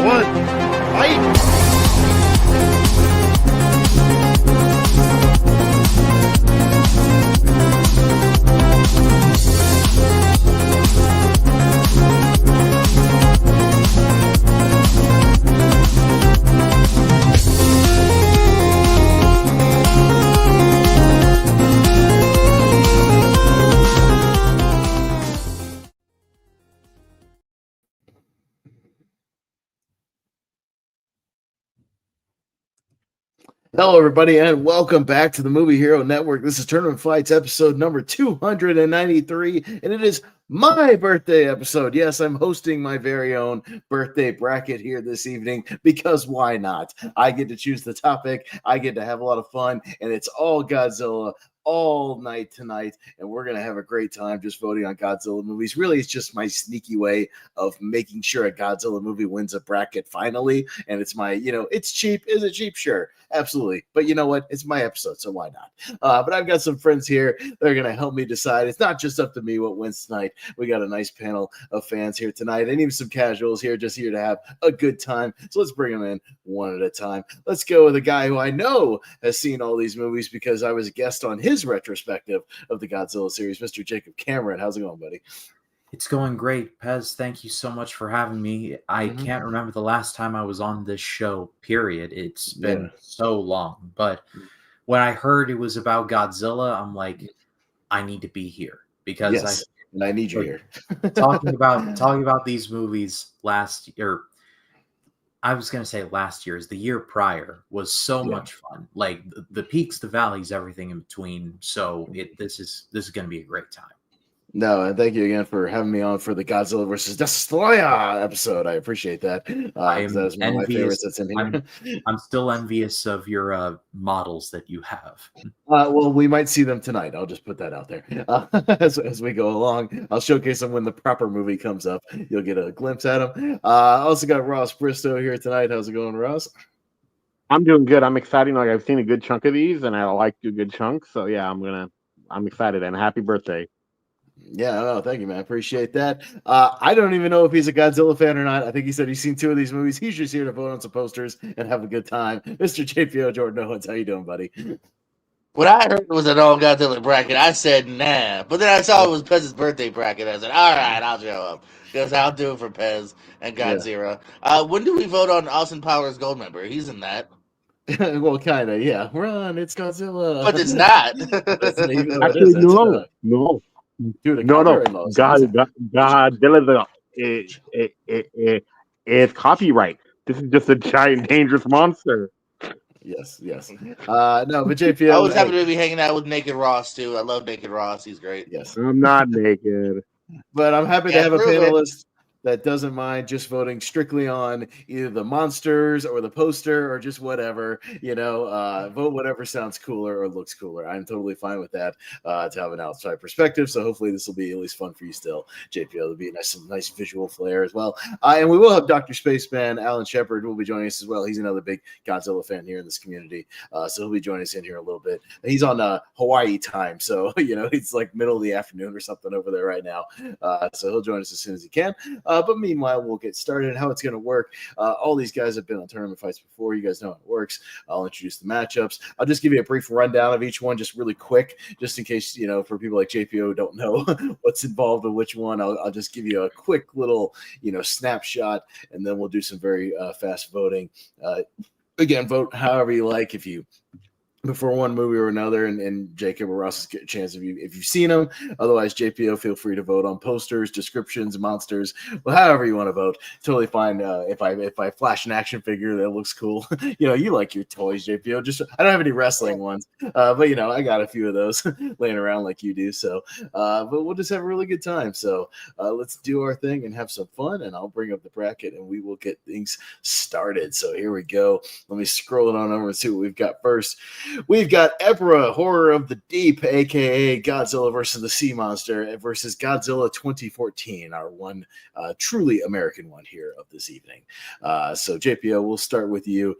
one, fight! Hello, everybody, and welcome back to the Movie Hero Network. This is Tournament Fights episode number 293, and it is my birthday episode. Yes, I'm hosting my very own birthday bracket here this evening because why not? I get to choose the topic, I get to have a lot of fun, and it's all Godzilla all night tonight, and we're going to have a great time just voting on Godzilla movies. Really, it's just my sneaky way of making sure a Godzilla movie wins a bracket finally, and it's my, it's cheap. Is it cheap? Sure, absolutely. But you know what? It's my episode, so why not? But I've got some friends here that are going to help me decide. It's not just up to me what wins tonight. We got a nice panel of fans here tonight, and even some casuals here, just here to have a good time. So let's bring them in one at a time. Let's go with a guy who I know has seen all these movies because I was a guest on his retrospective of the Godzilla series, Mr. Jacob Cameron. How's it going, buddy? It's going great, Pez. Thank you so much for having me. I can't remember the last time I was on this show, period. It's been so long. But when I heard it was about Godzilla, I'm like, I need to be here because I need you here. talking about these movies last year. I was going to say last year's, the year prior was so much fun. Like the peaks, the valleys, everything in between. So this is going to be a great time. No, and thank you again for having me on for the Godzilla versus Destroyer episode. I appreciate that. That is one of my favorites that's in here. I'm still envious of your models that you have. Well, we might see them tonight. I'll just put that out there. As we go along, I'll showcase them when the proper movie comes up. You'll get a glimpse at them. I also got Ross Bristow here tonight. How's it going, Ross? I'm doing good. I'm excited. Like I've seen a good chunk of these, and I like a good chunk. So yeah, I'm excited. And happy birthday. Yeah, no, thank you, man. Appreciate that. I don't even know if he's a Godzilla fan or not. I think he said he's seen 2 of these movies. He's just here to vote on some posters and have a good time. Mr. JPO Jordan Owens, how you doing, buddy? What I heard was an all Godzilla bracket. I said nah, but then I saw it was Pez's birthday bracket. I said, all right, I'll show up because I'll do it for Pez and Godzilla. When do we vote on Austin Powers Goldmember? He's in that. Well, kind of, yeah. Run, it's Godzilla. But it's not. Actually, no. Dude, no. Godzilla is copyright. This is just a giant, dangerous monster. Yes. No, but JPO. I was happy to be hanging out with Naked Ross too. I love Naked Ross. He's great. Yes, I'm not naked, but I'm happy to have a panelist that doesn't mind just voting strictly on either the monsters or the poster or just whatever, vote whatever sounds cooler or looks cooler. I'm totally fine with that to have an outside perspective. So hopefully this will be at least fun for you still, JPO. It'll be some nice visual flair as well. And we will have Dr. Spaceman, Alan Shepard will be joining us as well. He's another big Godzilla fan here in this community. So he'll be joining us in here a little bit. He's on Hawaii time. So, it's like middle of the afternoon or something over there right now. So he'll join us as soon as he can. But meanwhile, we'll get started. How it's going to work. All these guys have been on Tournament Fights before. You guys know how it works. I'll introduce the matchups. I'll just give you a brief rundown of each one, just really quick, just in case, for people like JPO don't know what's involved with which one. I'll just give you a quick little, snapshot, and then we'll do some very fast voting. Again, vote however you like. If you for one movie or another, and Jacob or Ross get a chance if you've seen them. Otherwise, JPO, feel free to vote on posters, descriptions, monsters, however you want to vote. Totally fine. If I flash an action figure that looks cool, you like your toys, JPO. Just I don't have any wrestling ones, but I got a few of those laying around like you do. So, but we'll just have a really good time. So let's do our thing and have some fun. And I'll bring up the bracket and we will get things started. So here we go. Let me scroll it on over and see what we've got first. We've got Ebra, Horror of the Deep, a.k.a. Godzilla versus the Sea Monster, versus Godzilla 2014, our one truly American one here of this evening. So, JPO, we'll start with you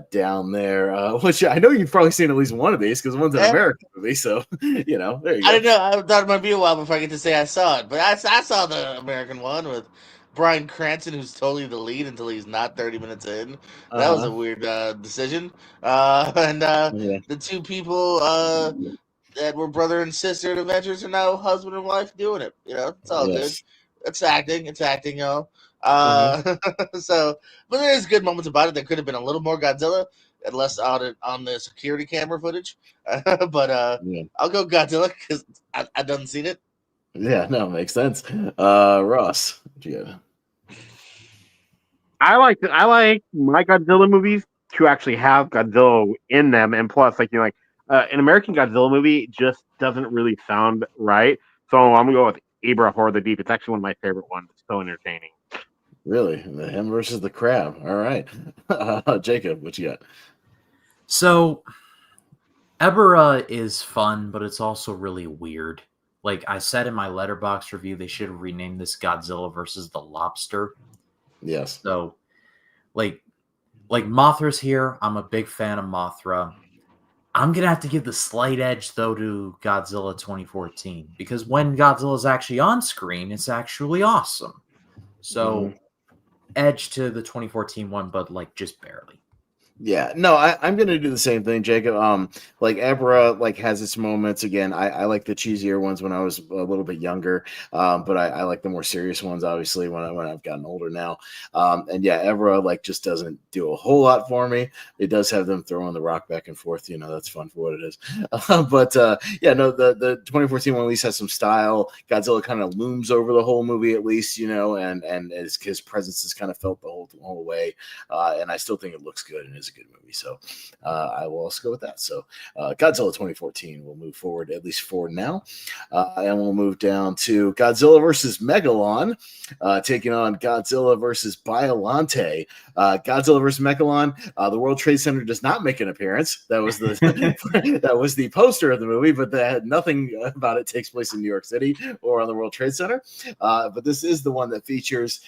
down there, which I know you've probably seen at least one of these because one's an American movie. So, there you go. I don't know. I thought it might be a while before I get to say I saw it, but I saw the American one with Bryan Cranston, who's totally the lead until he's not 30 minutes in. That was a weird decision. And the two people that were brother and sister in Avengers are now husband and wife doing it. It's all good. It's acting. It's acting, y'all. So, but there's good moments about it. There could have been a little more Godzilla and less on the security camera footage. But I'll go Godzilla because I done seen it. Yeah, no, makes sense. Ross, what you got? I like my Godzilla movies to actually have Godzilla in them, and plus, an American Godzilla movie just doesn't really sound right. So I'm gonna go with Ibra Horror of the Deep. It's actually one of my favorite ones. It's so entertaining. Really, him versus the crab. All right, Jacob, what you got? So, Ebera is fun, but it's also really weird. Like I said in my Letterboxd review, they should have renamed this Godzilla versus the Lobster. Yes. So, like Mothra's here. I'm a big fan of Mothra. I'm going to have to give the slight edge, though, to Godzilla 2014. Because when Godzilla's actually on screen, it's actually awesome. So, edge to the 2014 one, but, just barely. Yeah, no, I'm gonna do the same thing, Jacob. Ebra has its moments. Again, I like the cheesier ones when I was a little bit younger, but I like the more serious ones, obviously, when I've gotten older now. And yeah, Ebra just doesn't do a whole lot for me. It does have them throwing the rock back and forth. That's fun for what it is. But yeah, no, the 2014 one at least has some style. Godzilla kind of looms over the whole movie, at least, and his presence is kind of felt the whole way. And I still think it looks good and is a good movie, so I will also go with that. So Godzilla 2014 will move forward, at least for now, and we'll move down to Godzilla versus Megalon, taking on Godzilla versus Biollante. Godzilla versus Megalon, the World Trade Center does not make an appearance. That was the poster of the movie, but nothing about it takes place in New York City or on the World Trade Center. But this is the one that features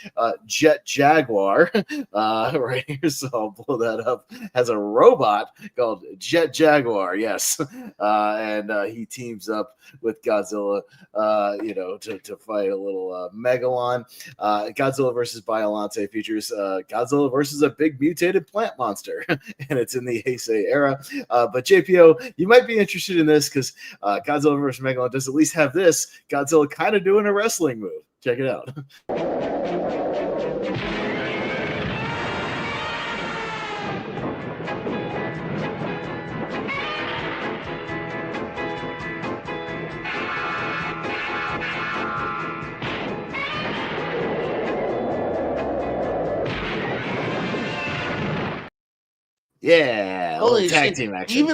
Jet Jaguar right here, so I'll blow that up. Has a robot called Jet Jaguar, yes, and he teams up with Godzilla, to fight a little Megalon. Godzilla versus Biollante features Godzilla versus a big mutated plant monster, and it's in the Heisei era. But JPO, you might be interested in this because Godzilla versus Megalon does at least have this Godzilla kind of doing a wrestling move. Check it out. Yeah, holy tag shit. team action.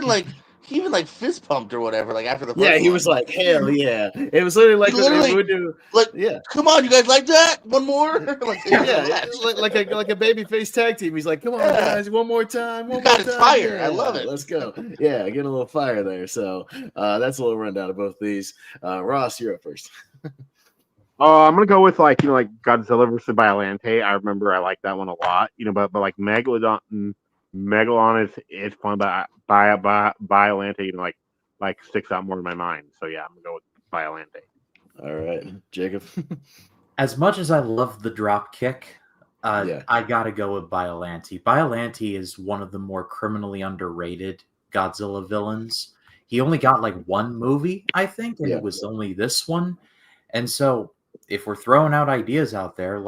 He even fist pumped or whatever, after the first he one. was like, hell yeah. It was literally he would do, come on, you guys like that? One more? like a babyface tag team. He's like, come on, guys, one more time. It's fire. Yeah, I love it. Let's go. Yeah, get a little fire there. So that's a little rundown of both of these. Ross, you're up first. I'm gonna go with Godzilla versus Biollante. I remember I liked that one a lot. But Megalon is fun, but Biollante sticks out more in my mind. So yeah, I'm gonna go with Biollante. All right, Jacob. As much as I love the drop kick, I gotta go with Biollante. Biollante is one of the more criminally underrated Godzilla villains. He only got one movie, I think, and it was only this one. And so if we're throwing out ideas out there,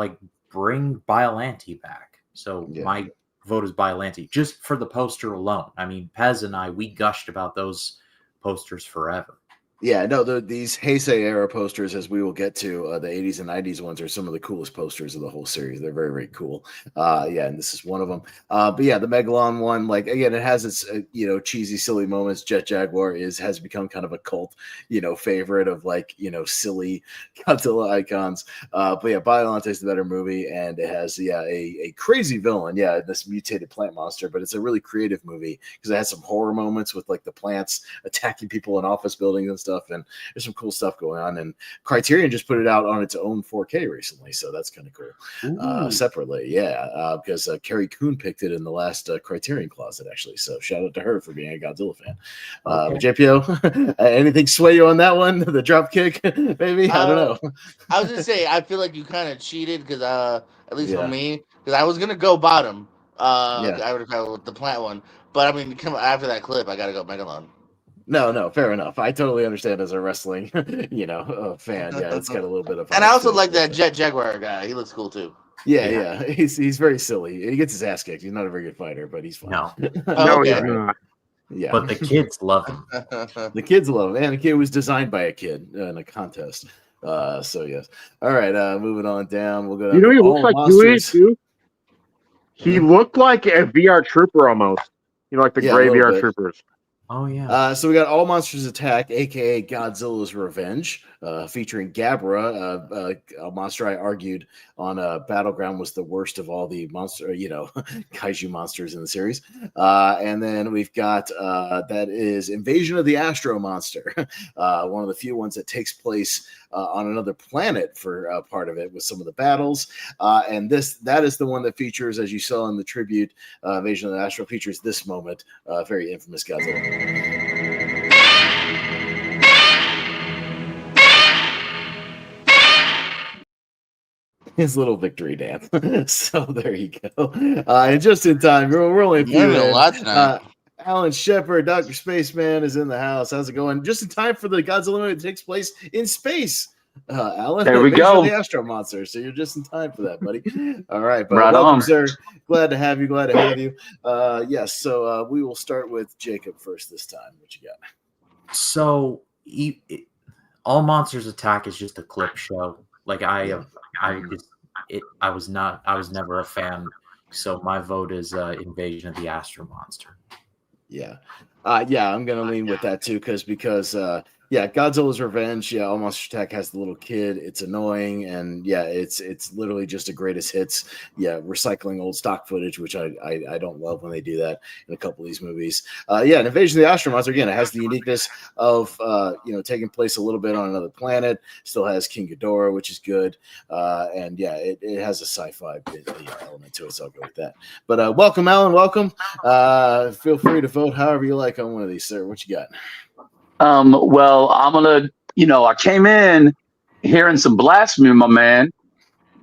bring Biollante back. So my vote is Biollante, just for the poster alone. I mean, Pez and we gushed about those posters forever. Yeah, no, these Heisei era posters, as we will get to, the 80s and 90s ones are some of the coolest posters of the whole series. They're very, very cool. And this is one of them. But yeah, the Megalon one, again, it has its, cheesy, silly moments. Jet Jaguar has become kind of a cult, favorite of silly Godzilla icons. But yeah, Biollante is the better movie, and it has, a crazy villain. Yeah, this mutated plant monster, but it's a really creative movie because it has some horror moments with the plants attacking people in office buildings and stuff stuff, and there's some cool stuff going on. And Criterion just put it out on its own 4K recently, so that's kind of cool. Separately, because Carrie Coon picked it in the last Criterion closet, actually. So shout out to her for being a Godzilla fan. JPO, anything sway you on that one? The drop kick, maybe? I don't know. I was just saying, I feel like you kind of cheated because, at least for me, because I was gonna go bottom. I would have gone with the plant one, but I mean, after that clip, I gotta go Megalon. No, fair enough. I totally understand as a wrestling, fan. Yeah, it's got a little bit of. And I also like that Jet Jaguar guy. He looks cool too. Yeah. He's very silly. He gets his ass kicked. He's not a very good fighter, but he's fun. No, no, he's not. Yeah, but the kids love him. The kids love him, and the kid was designed by a kid in a contest. So yes. All right. Moving on down. We'll go. You know, he looks like Huey too. He looked like a VR trooper almost. Like the gray VR troopers. Oh yeah. So we got All Monsters Attack, aka Godzilla's Revenge, featuring Gabra, a monster I argued on Battleground was the worst of all the kaiju monsters in the series. And then we've got that is Invasion of the Astro Monster, one of the few ones that takes place on another planet for part of it with some of the battles. And that is the one that features, as you saw in the tribute, Invasion of the Astro features this moment, very infamous Godzilla. His little victory dance. So there you go. And just in time, we're only a few minutes. Alan Shepard, Dr. Spaceman, is in the house. How's it going? Just in time for the Godzilla movie that takes place in space. Alan, there we go. The Astro Monster. So you're just in time for that, buddy. All right, but welcome, sir. Glad to have you. Yes. So we will start with Jacob first this time. What you got? So All Monsters Attack is just a clip show. Like I was never a fan. So my vote is Invasion of the Astro Monster. Yeah. I'm gonna lean with that too, because Godzilla's Revenge. All Monsters Attack has the little kid. It's annoying, and it's literally just a greatest hits. Recycling old stock footage, which I don't love when they do that in a couple of these movies. And Invasion of the Astro Monster, again, it has the uniqueness of taking place a little bit on another planet. Still has King Ghidorah, which is good, and it has a sci-fi element to it. So I'll go with that. But welcome, Alan. Welcome. Feel free to vote however you like on one of these, sir. What you got? Well, I'm gonna, I came in hearing some blasphemy, my man.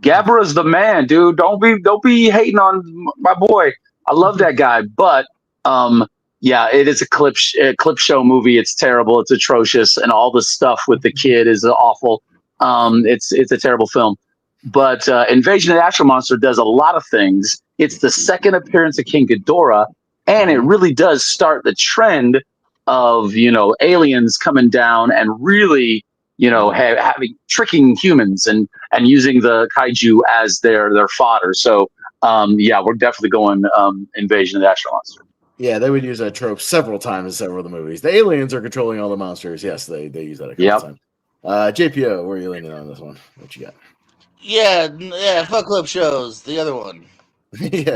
Gabra's the man, dude. Don't be hating on my boy. I love that guy, but it is a clip show movie. It's terrible. It's atrocious, and all the stuff with the kid is awful. It's a terrible film. But Invasion of the Astro Monster does a lot of things. It's the second appearance of King Ghidorah, and it really does start the trend of aliens coming down and really having tricking humans and using the kaiju as their fodder. So we're definitely going Invasion of the Astro Monster. Yeah, they would use that trope several times in several of the movies. The aliens are controlling all the monsters. Yes, they use that a couple times. JPO, where are you leaning on this one? What you got? Yeah, fuck clip shows. The other one.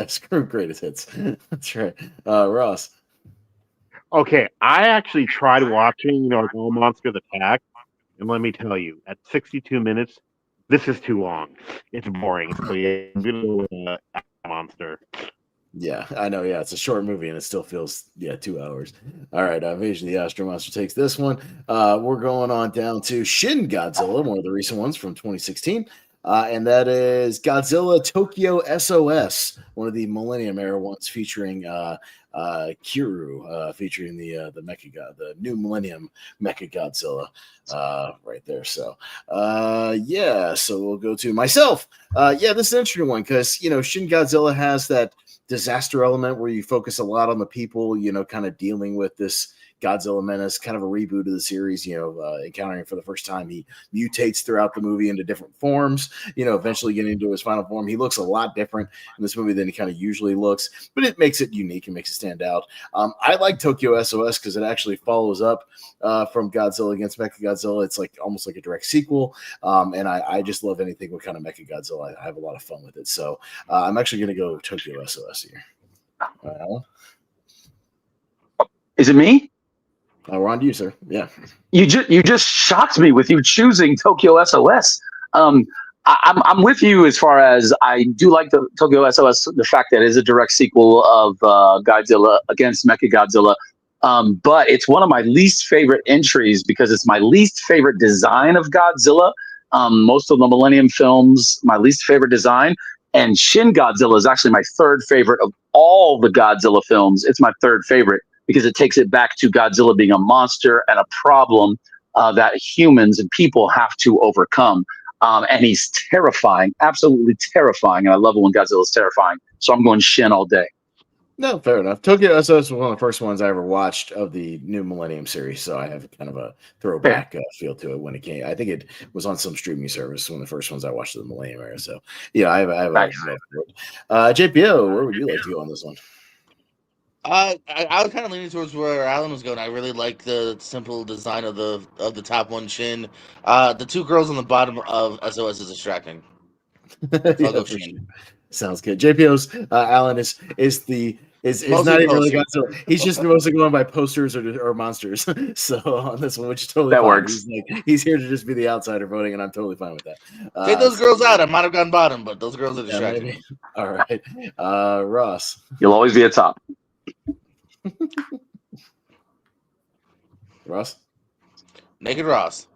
Screw greatest hits. That's right. Ross. Okay, I actually tried watching, All Monsters Attack, and let me tell you, at 62 minutes, this is too long. It's boring. So I'm gonna go with Monster. Yeah, I know. Yeah, it's a short movie, and it still feels 2 hours. All right, Invasion of the Astro Monster takes this one. We're going on down to Shin Godzilla, one of the recent ones from 2016. And that is Godzilla Tokyo SOS, one of the Millennium Era ones featuring Kiru, featuring the Mecha God, the new Millennium Mecha Godzilla, right there. So so we'll go to myself. This is an interesting one because Shin Godzilla has that disaster element where you focus a lot on the people, kind of dealing with this Godzilla menace, kind of a reboot of the series, encountering for the first time. He mutates throughout the movie into different forms, eventually getting into his final form. He looks a lot different in this movie than he kind of usually looks, but it makes it unique and makes it stand out. I like Tokyo SOS because it actually follows up from Godzilla against Mechagodzilla. It's like almost like a direct sequel. And I just love anything with kind of Mechagodzilla. I have a lot of fun with it. So I'm actually going to go Tokyo SOS here. Is it me? We're on to you, sir. Yeah. You just shocked me with you choosing Tokyo SOS. I'm with you as far as I do like the Tokyo SOS, the fact that it is a direct sequel of Godzilla against Mechagodzilla. But it's one of my least favorite entries because it's my least favorite design of Godzilla. Most of the Millennium films, my least favorite design. And Shin Godzilla is actually my third favorite of all the Godzilla films. It's my third favorite because it takes it back to Godzilla being a monster and a problem that humans and people have to overcome. And he's terrifying, absolutely terrifying. And I love it when Godzilla's terrifying. So I'm going Shin all day. No, fair enough. Tokyo SOS was one of the first ones I ever watched of the new Millennium series, so I have kind of a throwback feel to it when it came. I think it was on some streaming service, one of the first ones I watched of the Millennium era. So, yeah, I have Nice. JPO, where would you like to go on this one? I was kind of leaning towards where Alan was going. I really like the simple design of the top one, Shin. The two girls on the bottom of SOS is distracting. So I'll go Shin. Sure. Sounds good. JPO's Alan is not even really Godzilla. He's just mostly going by posters or monsters. So on this one, which is totally that fine. works. He's here to just be the outsider voting, and I'm totally fine with that. Take those girls out. I might have gone bottom, but those girls are distracting. Maybe. All right, Ross. You'll always be at top. Ross. Naked Ross.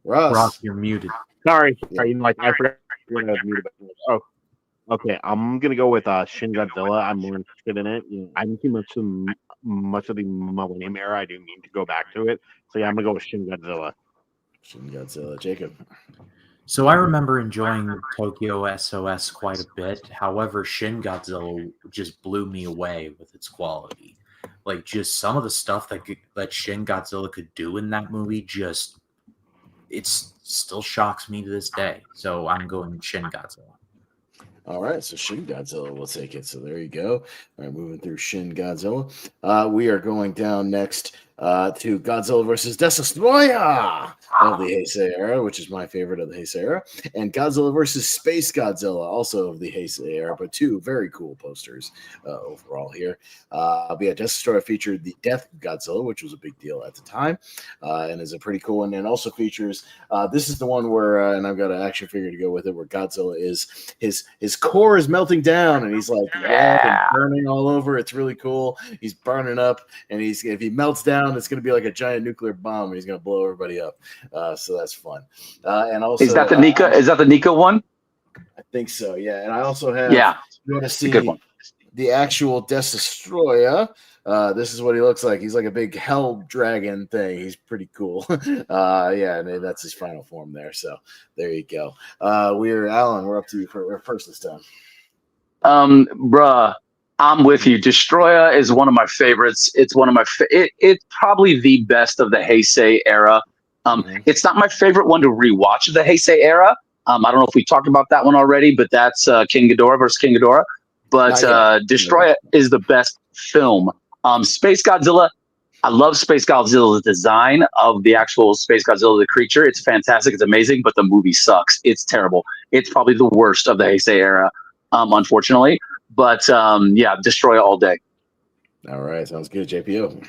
Ross, you're muted. Sorry, I forgot. Oh, okay. I'm gonna go with Shin Godzilla. I'm more interested in it. I didn't see much of the Millennium era. I do mean to go back to it. So yeah, I'm gonna go with Shin Godzilla. Shin Godzilla. Jacob. So I remember enjoying Tokyo SOS quite a bit. However, Shin Godzilla just blew me away with its quality. Like, just some of the stuff that Shin Godzilla could do in that movie, it still shocks me to this day. So I'm going Shin Godzilla. All right, so Shin Godzilla will take it. So there you go. All right, moving through Shin Godzilla. We are going down next to Godzilla versus Destroyer of the Heisei era, which is my favorite of the Heisei era, and Godzilla versus Space Godzilla, also of the Heisei era, but two very cool posters overall here. But yeah, Destroyer featured the death of Godzilla, which was a big deal at the time, and is a pretty cool one. And also features this is the one where, and I've got an action figure to go with it, where Godzilla is his core is melting down, and he's like red and burning all over. It's really cool. He's burning up, and if he melts down, it's going to be like a giant nuclear bomb, and he's going to blow everybody up. So that's fun. And also, is that the Nika? Is that the Nika one? I think so. Yeah. And I also have. Yeah. You want to see the actual Destroyer? This is what he looks like. He's like a big hell dragon thing. He's pretty cool. Yeah, and that's his final form there. So there you go. Alan. We're up to you for first this time. Bruh, I'm with you. Destroyer is one of my favorites. It's one of my. It's probably the best of the Heisei era. It's not my favorite one to rewatch the Heisei era. I don't know if we talked about that one already, but that's King Ghidorah versus King Ghidorah. But Destroyer is the best film. Space Godzilla, I love Space Godzilla's design of the actual Space Godzilla, the creature. It's fantastic. It's amazing, but the movie sucks. It's terrible. It's probably the worst of the Heisei era, unfortunately. But yeah, Destroyer all day. All right, sounds good. JPO.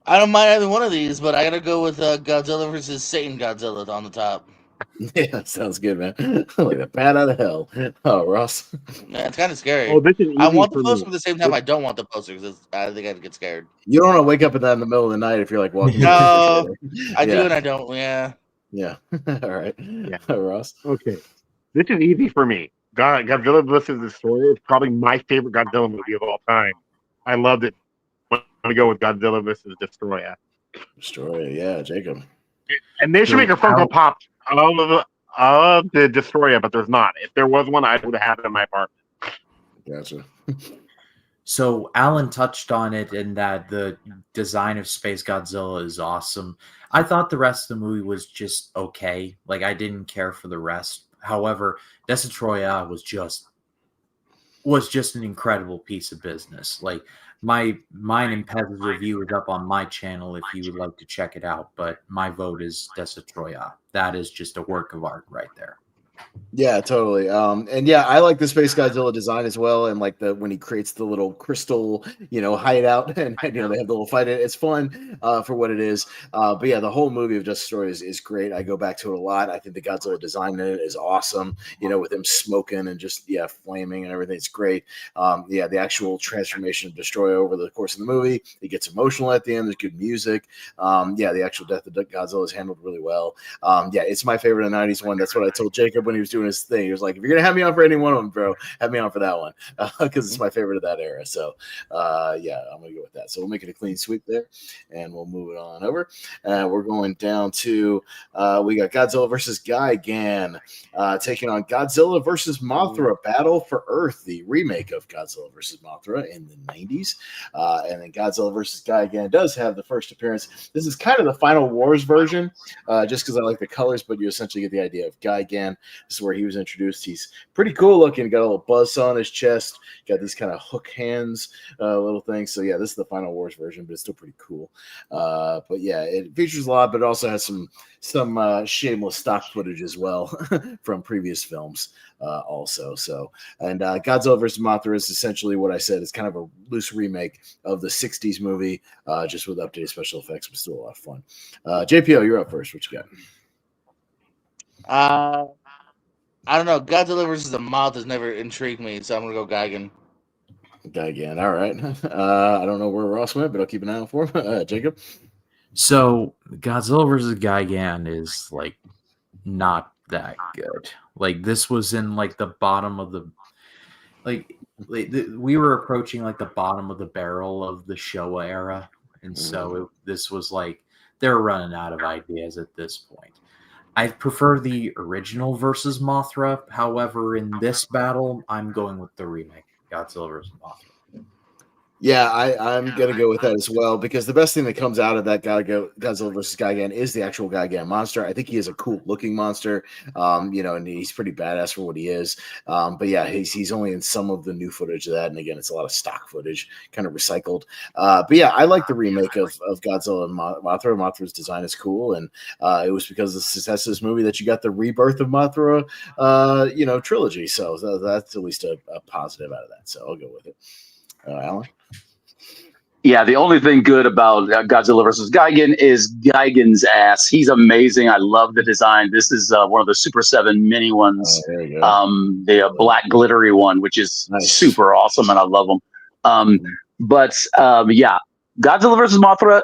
I don't mind having one of these, but I gotta go with Godzilla versus Satan Godzilla on the top. Yeah, sounds good, man. Like the bat out of hell. Oh, Ross. Yeah, it's kind of scary. Oh, this is easy I want the for poster, me. but at the same time, I don't want the poster because I think I'd get scared. You don't want to wake up in the middle of the night if you're like walking. No, I do and I don't. Yeah. Yeah. All right. Yeah. Ross. Okay, this is easy for me. Godzilla versus Destroyer is probably my favorite Godzilla movie of all time. I loved it. I'm gonna go with Godzilla versus Destroyer. Destroyer, yeah, Jacob. And they should make a Funko Pop of the Destroyer, but there's not. If there was one, I would have had it in my apartment. Gotcha. So Alan touched on it in that the design of Space Godzilla is awesome. I thought the rest of the movie was just okay. Like, I didn't care for the rest. However, Destroyer was just an incredible piece of business. Like, mine and Pez's review is up on my channel if you would like to check it out. But my vote is Destroyer. That is just a work of art right there. Yeah, totally. And yeah, I like the Space Godzilla design as well. And like when he creates the little crystal, hideout, and they have the little fight. It's fun for what it is. But yeah, the whole movie of Justice Story is great. I go back to it a lot. I think the Godzilla design in it is awesome. With him smoking and just flaming and everything. It's great. Yeah, the actual transformation of Destroyer over the course of the movie, it gets emotional at the end. There's good music. Yeah, the actual death of Godzilla is handled really well. Yeah, it's my favorite of the '90s one. That's what I told Jacob when he was doing his thing. He was like, "If you're gonna have me on for any one of them, bro, have me on for that one because it's my favorite of that era." So, yeah, I'm gonna go with that. So we'll make it a clean sweep there, and we'll move it on over. We're going down to we got Godzilla versus Gigan taking on Godzilla versus Mothra, Battle for Earth, the remake of Godzilla versus Mothra in the '90s, and then Godzilla versus Gigan does have the first appearance. This is kind of the Final Wars version, just because I like the colors, but you essentially get the idea of Gigan. This is where he was introduced. He's pretty cool looking. Got a little buzzsaw on his chest. Got these kind of hook hands, little things. So yeah, this is the Final Wars version, but it's still pretty cool. But yeah, it features a lot, but it also has some shameless stock footage as well from previous films also. So, and Godzilla vs. Mothra is essentially what I said. It's kind of a loose remake of the '60s movie, just with updated special effects, but still a lot of fun. JPO, you're up first. What you got? I don't know. Godzilla versus the Moth has never intrigued me, so I'm gonna go Gigan. Gigan. All right. I don't know where Ross went, but I'll keep an eye out for him. Jacob. So Godzilla versus Gigan is like not that good. Like this was in like the bottom of the we were approaching like the bottom of the barrel of the Showa era, and so this was like they're running out of ideas at this point. I prefer the original versus Mothra. However, in this battle, I'm going with the remake, Godzilla versus Mothra. Yeah, I'm going to go with that as well, because the best thing that comes out of that Godzilla versus Gigan is the actual Gigan monster. I think he is a cool looking monster, and he's pretty badass for what he is. But yeah, he's only in some of the new footage of that. And again, it's a lot of stock footage, kind of recycled. But yeah, I like the remake of Godzilla and Mothra. Mothra's design is cool. And it was because of the success of this movie that you got the rebirth of Mothra, trilogy. So that's at least a positive out of that. So I'll go with it. Alan? Yeah, the only thing good about Godzilla versus Gigan is Gigan's ass. He's amazing. I love the design. This is one of the Super 7 mini ones, the black glittery one, which is super awesome, and I love them. Yeah, Godzilla versus Mothra,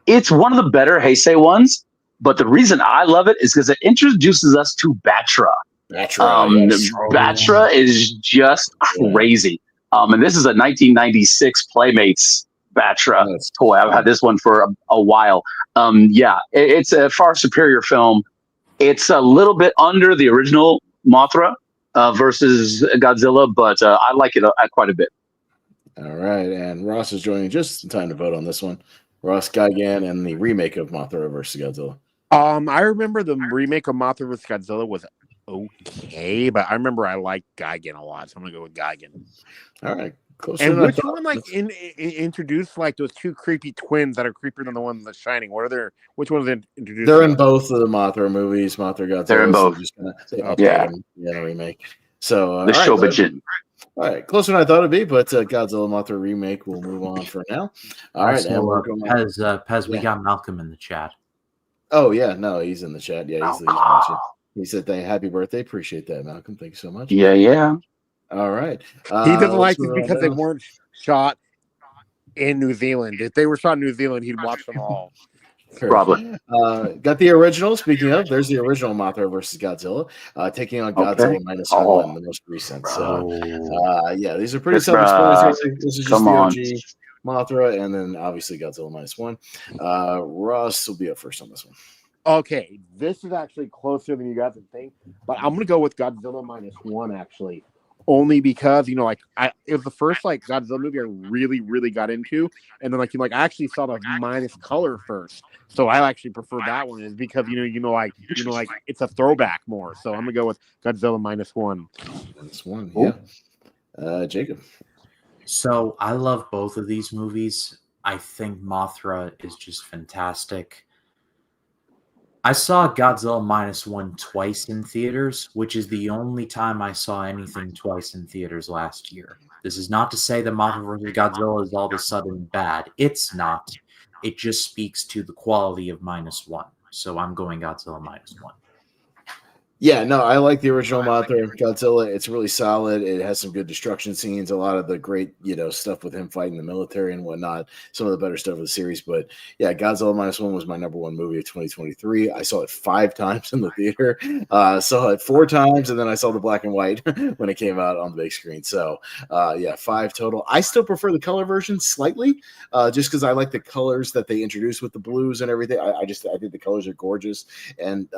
it's one of the better Heisei ones, but the reason I love it is because it introduces us to Batra. Batra is just crazy. And this is a 1996 Playmates Batra toy. I've had this one for a while. It's a far superior film. It's a little bit under the original Mothra versus Godzilla, but I like it quite a bit. All right, and Ross is joining just in time to vote on this one. Ross, Gigan, and the remake of Mothra versus Godzilla. I remember the remake of Mothra vs. Godzilla was okay, but I remember I liked Gigan a lot, so I'm gonna go with Gigan. All right. And which one introduced like those two creepy twins that are creepier than the one that's Shining? Which ones introduced? They're in both of the Mothra movies. Mothra Godzilla. They're in both. Remake. So the Shobijin. All right, closer than I thought it'd be, but Godzilla Mothra remake. We'll move on for now. All right, and we're going Pez, we got Malcolm in the chat. Oh yeah, no, he's in the chat. Yeah, he's watching. He said, "Happy birthday." Appreciate that, Malcolm. Thank you so much. Yeah. All right. He doesn't like it because they weren't shot in New Zealand. If they were shot in New Zealand, he'd watch them all. Probably. Got the original. Speaking of, there's the original Mothra versus Godzilla, taking on Godzilla -1, the most recent. So, these are pretty self-explanatory. This is just the OG Mothra, and then obviously Godzilla -1. Russ will be up first on this one. Okay, this is actually closer than you guys would think, but I'm gonna go with Godzilla -1 actually. Only because it was the first Godzilla movie I really, really got into, and then I actually saw the minus color first, so I actually prefer that one, is because it's a throwback more. So I'm gonna go with Godzilla -1. -1, yeah. Jacob. So I love both of these movies. I think Mothra is just fantastic. I saw Godzilla -1 twice in theaters, which is the only time I saw anything twice in theaters last year. This is not to say that Mothra vs. Godzilla is all of a sudden bad. It's not. It just speaks to the quality of -1. So I'm going Godzilla -1. Yeah, no, I like the original Mothra Godzilla. It's really solid. It has some good destruction scenes, a lot of the great, stuff with him fighting the military and whatnot. Some of the better stuff of the series. But yeah, Godzilla -1 was my #1 movie of 2023. I saw it 5 times in the theater. Saw it 4 times, and then I saw the black and white when it came out on the big screen. So yeah, 5 total. I still prefer the color version slightly, just because I like the colors that they introduced with the blues and everything. I think the colors are gorgeous, and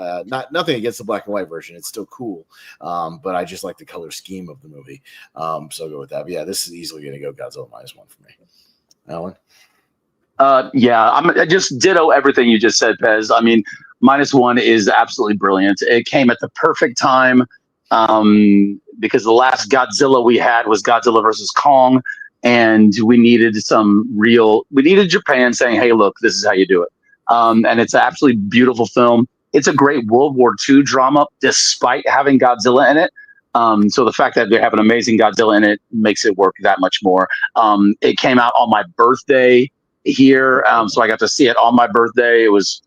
nothing against the black and white version. It's still cool, but I just like the color scheme of the movie, so I'll go with that. But yeah, this is easily going to go Godzilla -1 for me. Alan? Yeah, I just ditto everything you just said, Pez. I mean, -1 is absolutely brilliant. It came at the perfect time, because the last Godzilla we had was Godzilla versus Kong, and we needed Japan saying, hey, look, this is how you do it. And it's an absolutely beautiful film. It's a great World War II drama, despite having Godzilla in it. So the fact that they have an amazing Godzilla in it makes it work that much more. It came out on my birthday here, so I got to see it on my birthday. It was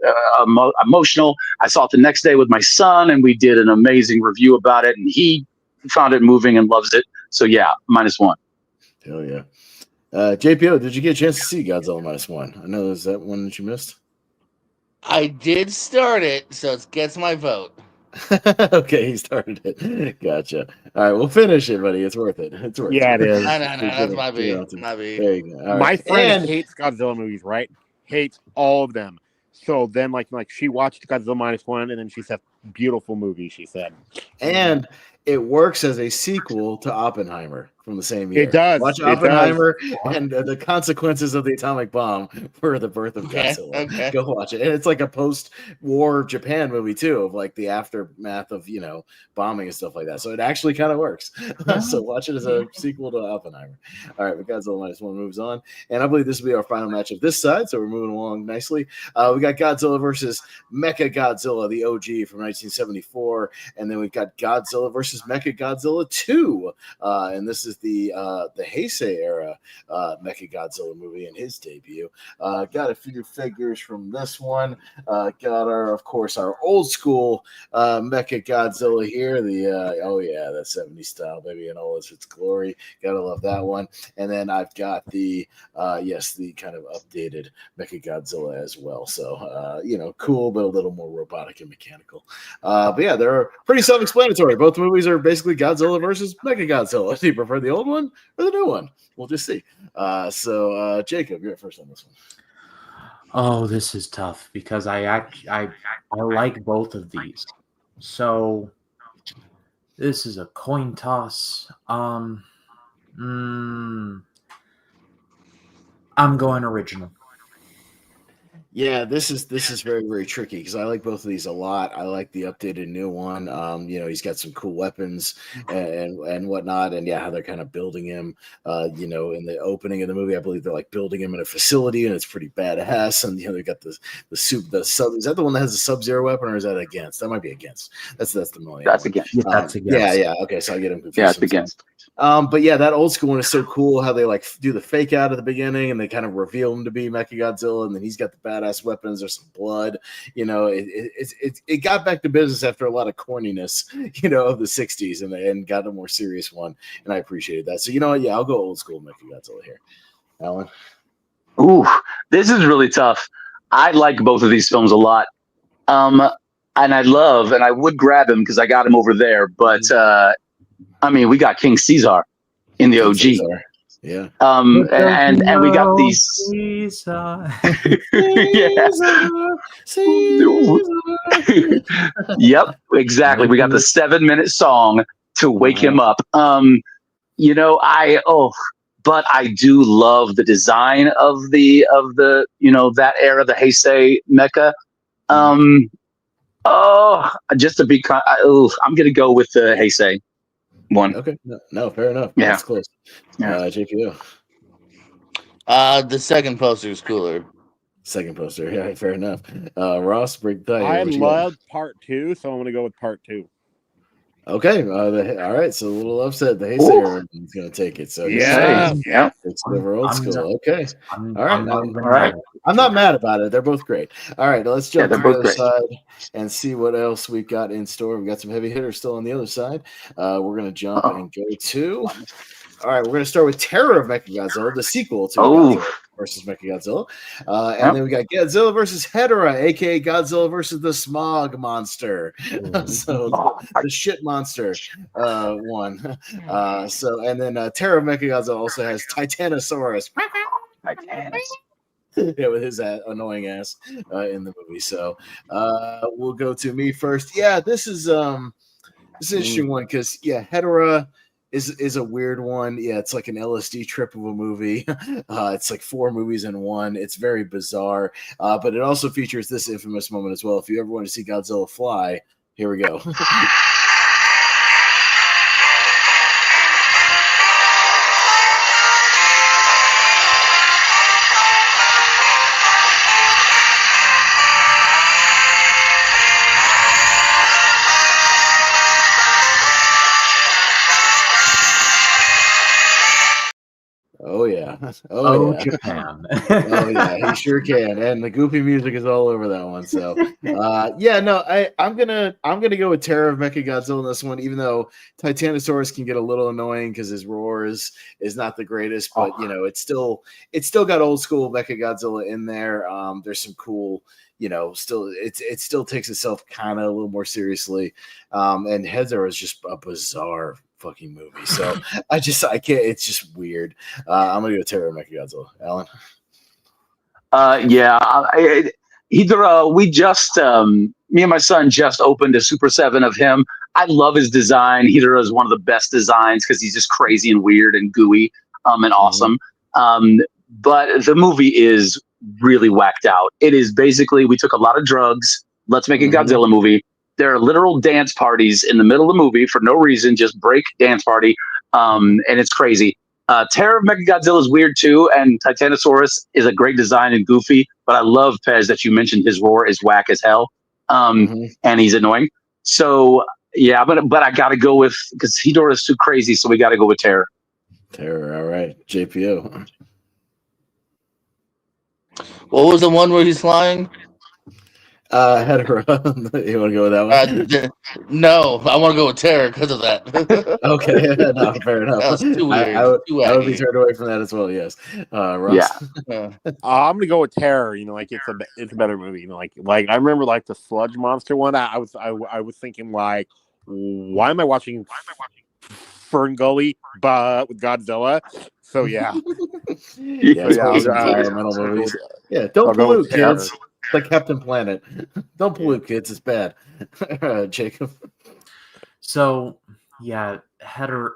emotional. I saw it the next day with my son, and we did an amazing review about it, and he found it moving and loves it. So yeah, -1. Hell yeah. JPO, did you get a chance to see Godzilla -1? I know, is that one that you missed? I did start it, so it gets my vote. Okay, he started it. Gotcha. All right, we'll finish it, buddy. It's worth it. It's worth it. Yeah, it is. No, that's my beat. My beat. There you go. All My right. friend hates Godzilla movies, right? Hates all of them. So then, like she watched Godzilla -1, and then she said, "Beautiful movie," she said. And it works as a sequel to Oppenheimer from the same year. It does. Watch Oppenheimer and the consequences of the atomic bomb for the birth of Godzilla. Okay. Go watch it. And it's like a post-war Japan movie too, of like the aftermath of bombing and stuff like that. So it actually kind of works. So watch it as a sequel to Oppenheimer. All right, but Godzilla -1 moves on, and I believe this will be our final match of this side. So we're moving along nicely. We got Godzilla versus Mecha Godzilla, the OG from 1974, and then we've got Godzilla versus Mecha Godzilla 2, and this is the Heisei era Mecha Godzilla movie and his debut. Got a few figures from this one. Got of course our old school Mecha Godzilla here. The the 70s style, baby, in all its glory. Gotta love that one. And then I've got the kind of updated Mecha Godzilla as well. So cool, but a little more robotic and mechanical. But yeah, they're pretty self-explanatory. Both movies are basically Godzilla versus Mecha Godzilla. Do you prefer the old one or the new one? We'll just see. So Jacob, you're first on this one. Oh, this is tough because I like both of these. So this is a coin toss. I'm going original. Yeah, this is very, very tricky because I like both of these a lot. I like the updated new one. He's got some cool weapons and whatnot, and how they're kind of building him. In the opening of the movie, I believe they're like building him in a facility, and it's pretty badass. And they've got the sub. Is that the one that has the Sub-Zero weapon, or is that against? That might be against. That's the million. That's against. That's against. Yeah. Okay, so I get him confused. Yeah, it's against. But yeah, that old school one is so cool. How they like do the fake out at the beginning, and they kind of reveal him to be Mechagodzilla, and then he's got the badass weapons. There's some blood. It got back to business after a lot of corniness, of the '60s, and got a more serious one, and I appreciated that. So I'll go old school Mechagodzilla here. Alan. Ooh, this is really tough. I like both of these films a lot, and I would grab him because I got him over there, but. We got King Caesar in the OG. Caesar. Yeah. And we got these. Yep, exactly. We got the 7-minute song to wake him up. But I do love the design of the that era, the Heisei mecha. Just to be, I'm gonna go with the Heisei one. Okay, no, fair enough. Yeah, that's close. JPO. The second poster is cooler. Second poster. Yeah, fair enough. Ross, break the tie. I What you got? love part 2, so I'm going to go with part 2. Okay. All right. So a little upset. The Haysayer is going to take it. So Yeah. Yeah. it's over old school. Okay. I'm All right. not even All right. mad. I'm not mad about it. They're both great. All right, let's jump they're to the both other great. side and see what else we've got in store. We've got some heavy hitters still on the other side. We're going to jump and go to. All right, we're going to start with Terror of Mechagodzilla, the sequel to Godzilla versus Mechagodzilla. And then we got Godzilla versus Hedorah, a.k.a. Godzilla versus the Smog Monster. So the shit monster one. And then Terror of Mechagodzilla also has Titanosaurus. Yeah, with his annoying ass in the movie. So we'll go to me first. Yeah, this is an interesting one because Hedorah is a weird one. Yeah, it's like an LSD trip of a movie. It's like 4 movies in one. It's very bizarre, but it also features this infamous moment as well. If you ever want to see Godzilla fly, here we go. Oh yeah. Oh, Japan. Oh yeah, he sure can. And the goofy music is all over that one. So I'm gonna go with Terror of Mechagodzilla in this one, even though Titanosaurus can get a little annoying because his roar is not the greatest, but it's still got old school Mechagodzilla in there. There's some cool, still it still takes itself kind of a little more seriously. And Hedorah is just a bizarre fucking movie. So I can't. It's just weird. I'm gonna go Terror of Mechagodzilla. Alan. We just me and my son just opened a Super 7 of him. I love his design. Hedorah is one of the best designs because he's just crazy and weird and gooey and awesome. But the movie is really whacked out. It is basically, we took a lot of drugs. Let's make a Godzilla movie. There are literal dance parties in the middle of the movie for no reason, just break dance party. And it's crazy. Terror of Mechagodzilla is weird too, and Titanosaurus is a great design and goofy. But I love, Pez, that you mentioned his roar is whack as hell, and he's annoying. So yeah, but I got to go with, because Hedorah is too crazy, so we got to go with Terror. Terror, all right. JPO. What was the one where he's flying? Hedorah. You want to go with that one? No, I want to go with Terror because of that. Okay, no, fair enough. That was too weird. I would be turned away from that as well. Yes, Ross. Yeah. I'm gonna go with Terror. It's a better movie. Like I remember like the Sludge Monster one. I was thinking like, why am I watching Fern Gully but with Godzilla? So yeah, environmental movies. Yeah, don't pollute, kids. It's like Captain Planet. Don't pollute, kids. It's bad. Jacob. So yeah, Hedorah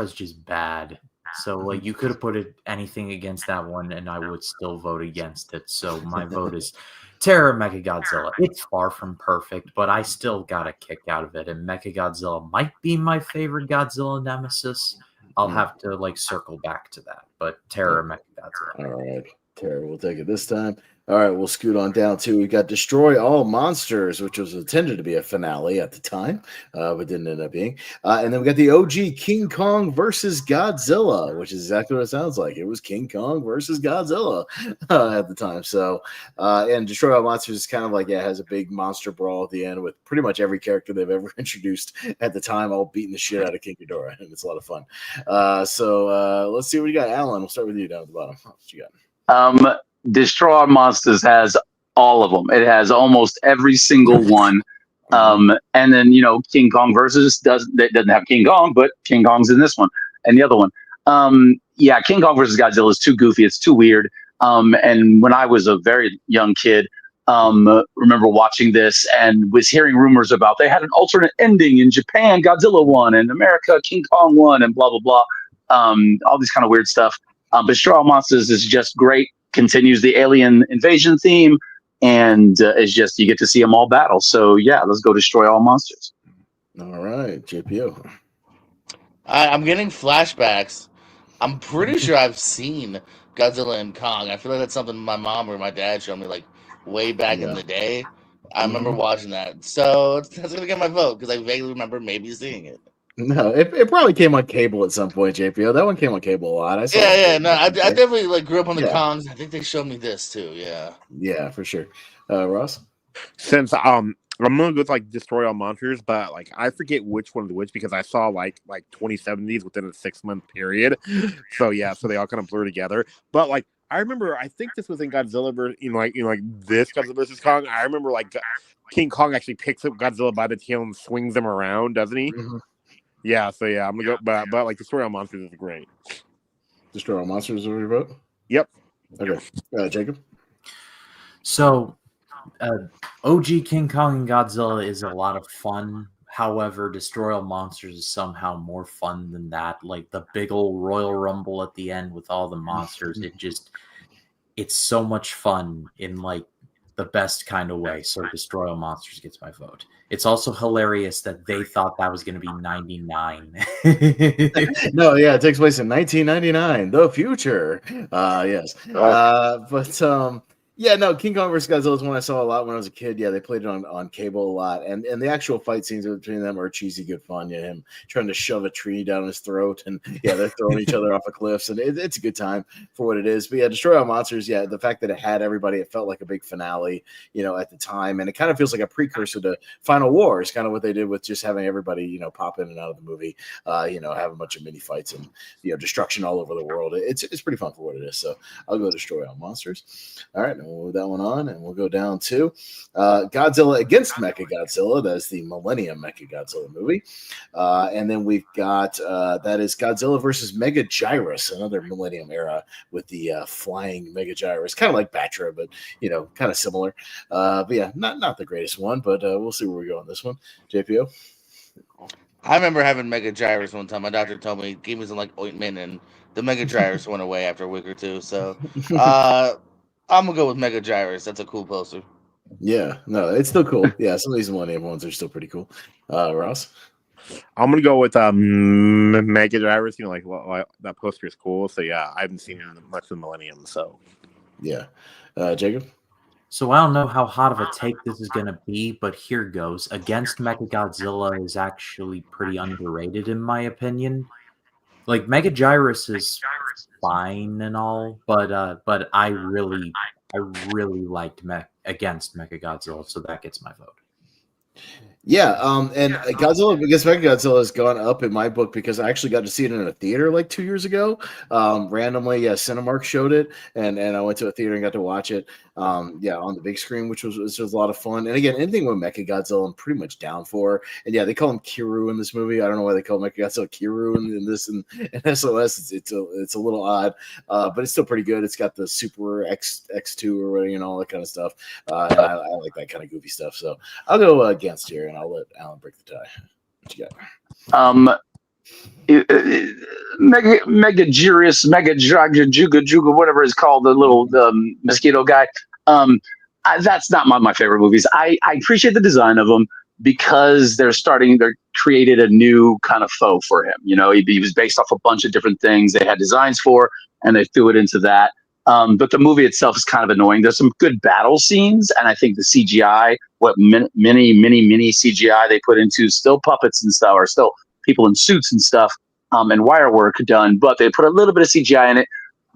is just bad. So like you could have put anything against that one, and I would still vote against it. So my vote is Terror Mechagodzilla. It's far from perfect, but I still got a kick out of it. And Mechagodzilla might be my favorite Godzilla nemesis. I'll have to circle back to that. But Terror Mechagodzilla. All right, Terror. We'll take it this time. All right, we'll scoot on down to, we got Destroy All Monsters, which was intended to be a finale at the time, but didn't end up being. And then we got the OG King Kong versus Godzilla, which is exactly what it sounds like. It was King Kong versus Godzilla at the time. So, and Destroy All Monsters is kind of like, has a big monster brawl at the end with pretty much every character they've ever introduced at the time, all beating the shit out of King Ghidorah, and it's a lot of fun. So let's see what you got. Alan, we'll start with you down at the bottom. What you got? Destroy All Monsters has all of them. It has almost every single one. And then, King Kong versus doesn't have King Kong, but King Kong's in this one and the other one. King Kong versus Godzilla is too goofy. It's too weird. And when I was a very young kid, remember watching this and was hearing rumors about they had an alternate ending in Japan. Godzilla won, and America, King Kong won, and blah, blah, blah. All these kind of weird stuff. But Destroy All Monsters is just great. Continues the alien invasion theme, and it's just, you get to see them all battle. So yeah, let's go Destroy All Monsters. All right, JPO. I'm getting flashbacks. I'm pretty sure I've seen Godzilla and Kong. I feel like that's something my mom or my dad showed me like way back in the day. I remember watching that, so that's gonna get my vote because I vaguely remember maybe seeing it. No, it probably came on cable at some point, JPO. That one came on cable a lot. I saw it. No, I definitely like grew up on the Kongs. I think they showed me this too. Yeah, for sure. Ross? Since I'm gonna go with like Destroy All Monsters, but like I forget which one of which because I saw like 2070s within a 6-month period. So they all kind of blur together. But like I remember, I think this was in Godzilla versus this Godzilla versus Kong. I remember like King Kong actually picks up Godzilla by the tail and swings him around, doesn't he? Mm-hmm. Yeah. So I'm gonna go, but like Destroy All Monsters is great. Destroy All Monsters is your vote? Yep. Okay. Jacob? So, OG King Kong and Godzilla is a lot of fun. However, Destroy All Monsters is somehow more fun than that. Like the big old Royal Rumble at the end with all the monsters. It's so much fun in like the best kind of way. So Destroy All Monsters gets my vote. It's also hilarious that they thought that was going to be 99. No, yeah, it takes place in 1999, the future. Yes. Yeah, no, King Kong vs. Godzilla is one I saw a lot when I was a kid. Yeah, they played it on cable a lot. And the actual fight scenes between them are cheesy good fun. Yeah, him trying to shove a tree down his throat. And yeah, they're throwing each other off of cliffs. And it's a good time for what it is. But yeah, Destroy All Monsters, yeah, the fact that it had everybody, it felt like a big finale, at the time. And it kind of feels like a precursor to Final War is kind of what they did with just having everybody, pop in and out of the movie, have a bunch of mini fights and, destruction all over the world. It's pretty fun for what it is. So I'll go Destroy All Monsters. All right. We'll move that one on, and we'll go down to Godzilla against Mechagodzilla. That's the Millennium Mechagodzilla movie. And then we've got that is Godzilla versus Megagyrus, another Millennium era with the flying Megagyrus, kind of like Batra, but kind of similar. But yeah, not the greatest one, but we'll see where we go on this one. JPO. I remember having Megagyrus one time. My doctor told me, gave me some like ointment, and the Megagyrus went away after a week or two. So I'm gonna go with Megagyrus. That's a cool poster. Yeah, no, it's still cool. Yeah, some of these Millennium ones are still pretty cool. Ross? I'm gonna go with Megagyrus. Like that poster is cool. So yeah, I haven't seen much of the Millennium. So yeah, Jacob. So I don't know how hot of a take this is going to be, but here goes. Against Mechagodzilla is actually pretty underrated in my opinion. Like Megagyrus is fine and all, but I really liked against Mechagodzilla, so that gets my vote. Yeah, and Godzilla against Mechagodzilla has gone up in my book because I actually got to see it in a theater like 2 years ago. Randomly, Cinemark showed it, and I went to a theater and got to watch it. On the big screen, which was a lot of fun. And again, anything with Mechagodzilla, I'm pretty much down for. And yeah, they call him Kiru in this movie. I don't know why they call Mechagodzilla Kiru in this and SOS. It's a little odd, but it's still pretty good. It's got the Super X2 or whatever, all that kind of stuff. And I like that kind of goofy stuff. So I'll go against here, and I'll let Alan break the tie. What you got? Megagyrus, Juga, whatever it's called, the mosquito guy. That's not my favorite movies. I appreciate the design of them because they're created a new kind of foe for him. He was based off a bunch of different things they had designs for, and they threw it into that. But the movie itself is kind of annoying. There's some good battle scenes, and I think the CGI, many CGI they put into still puppets and stuff, or still people in suits and stuff, and wire work done, but they put a little bit of CGI in it.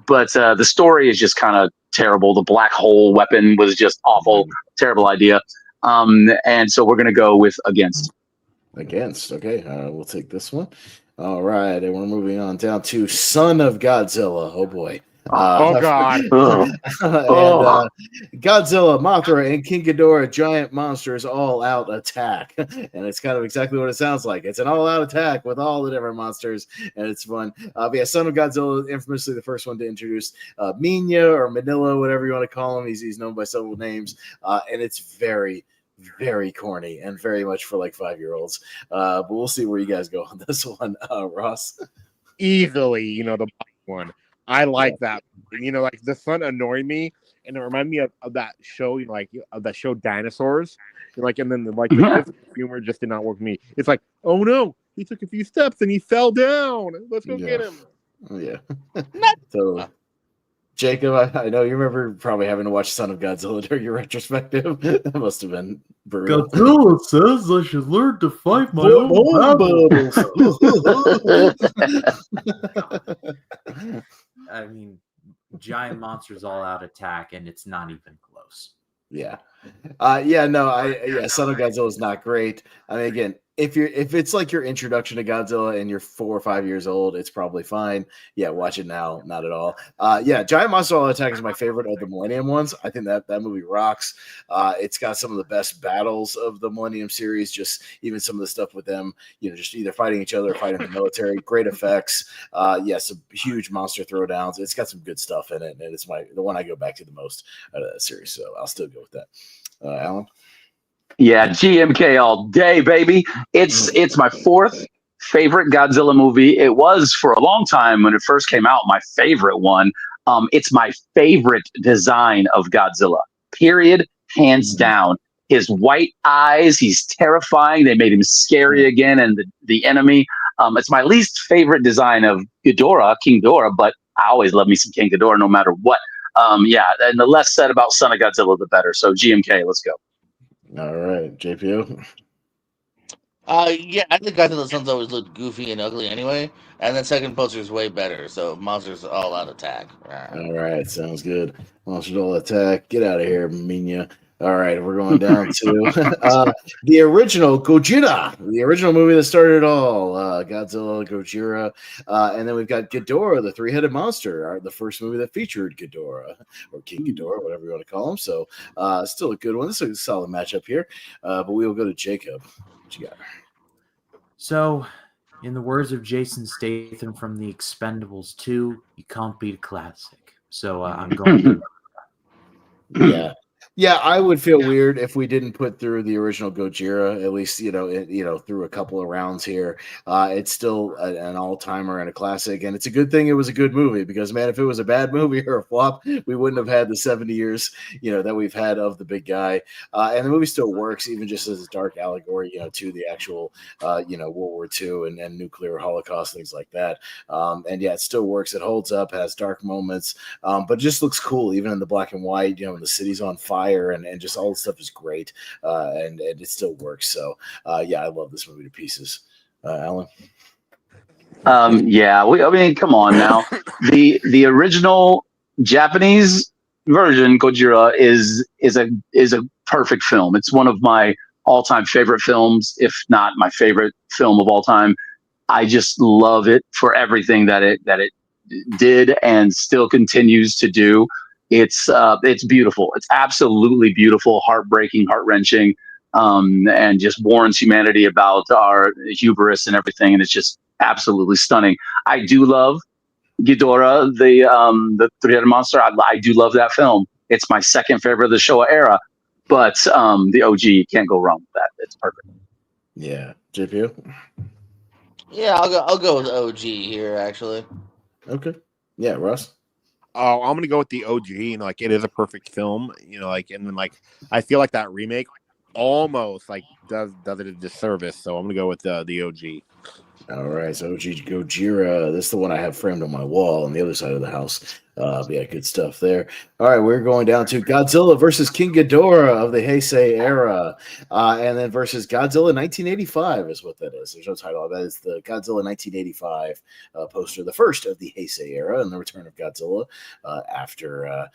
But the story is just kind of terrible. The black hole weapon was just awful, terrible idea. And so we're going to go with against. Against, okay. We'll take this one. All right, and we're moving on down to Son of Godzilla. Oh boy. God. Godzilla, Mothra, and King Ghidorah, giant monsters all out attack. And it's kind of exactly what it sounds like. It's an all out attack with all the different monsters, and it's fun. But yeah, Son of Godzilla, infamously the first one to introduce Minya or Manila, whatever you want to call him. He's known by several names, and it's very, very corny and very much for like 5-year-olds. But we'll see where you guys go on this one. Ross? Easily, the bottom one. I like that. Like the sun annoyed me, and it reminded me of that show, of that show Dinosaurs. And then the humor just did not work for me. It's like, oh no, he took a few steps and he fell down. Let's go get him. Yeah. Totally. Jacob, I know you remember probably having to watch Son of Godzilla during your retrospective. That must have been brutal. Godzilla says I should learn to fight my own battles. I mean, giant monsters all out attack, and it's not even close. Yeah. Son of Godzilla is not great. I mean, again, if it's like your introduction to Godzilla and you're 4 or 5 years old, it's probably fine. Yeah, watch it now, not at all. Giant Monster All Attack is my favorite of the Millennium ones. I think that movie rocks. It's got some of the best battles of the Millennium series. Just even some of the stuff with them, just either fighting each other or fighting the military. Great effects. Some huge monster throwdowns. It's got some good stuff in it, and it's the one I go back to the most out of that series. So I'll still go with that. Alan? Yeah, GMK all day, baby. It's my fourth favorite Godzilla movie. It was for a long time when it first came out, my favorite one. It's my favorite design of Godzilla, period, hands down. His white eyes, he's terrifying. They made him scary again, and the enemy. It's my least favorite design of King Ghidorah, but I always love me some King Ghidorah no matter what. And the less said about Son of Godzilla, the better. So GMK, let's go. All right, JPO. I think Godzilla Sons always looked goofy and ugly anyway, and then second poster is way better. So Monsters All Out Attack. All right, sounds good. Monsters All Attack. Get out of here, Minya. All right, we're going down to the original Gojira, the original movie that started it all. Godzilla, Gojira, and then we've got Ghidorah, the three-headed monster, the first movie that featured Ghidorah, or King Ghidorah, whatever you want to call him. So still a good one. This is a solid matchup here, but we will go to Jacob. What you got? So, in the words of Jason Statham from The Expendables 2, you can't beat a classic. So I'm going to... Yeah, I would feel weird if we didn't put through the original Gojira, at least, through a couple of rounds here. It's still an all-timer and a classic, and it's a good thing it was a good movie because, man, if it was a bad movie or a flop, we wouldn't have had the 70 years, that we've had of the big guy. And the movie still works, even just as a dark allegory, to the actual, World War II and nuclear holocaust, things like that. It still works. It holds up, has dark moments, but it just looks cool, even in the black and white, the city's on fire. And just all the stuff is great, and it still works. So, I love this movie to pieces. Alan? I mean, come on now. The original Japanese version, Gojira, is a perfect film. It's one of my all-time favorite films, if not my favorite film of all time. I just love it for everything that it did and still continues to do. It's beautiful. It's absolutely beautiful, heartbreaking, heart-wrenching, and just warns humanity about our hubris and everything. And it's just absolutely stunning. I do love Ghidorah, the three-headed monster. I do love that film. It's my second favorite of the Showa era, but the OG, can't go wrong with that. It's perfect. Yeah, JPO. Yeah, I'll go with OG here actually. Okay. Yeah, Russ. Oh, I'm gonna go with the OG. It is a perfect film. And then I feel like that remake almost does it a disservice. So I'm gonna go with the OG. All right, so OG Gojira. This is the one I have framed on my wall on the other side of the house. Good stuff there. All right, we're going down to Godzilla versus King Ghidorah of the Heisei era, and then versus Godzilla 1985 is what that is. There's no title. That is the Godzilla 1985 poster, the first of the Heisei era, and the return of Godzilla after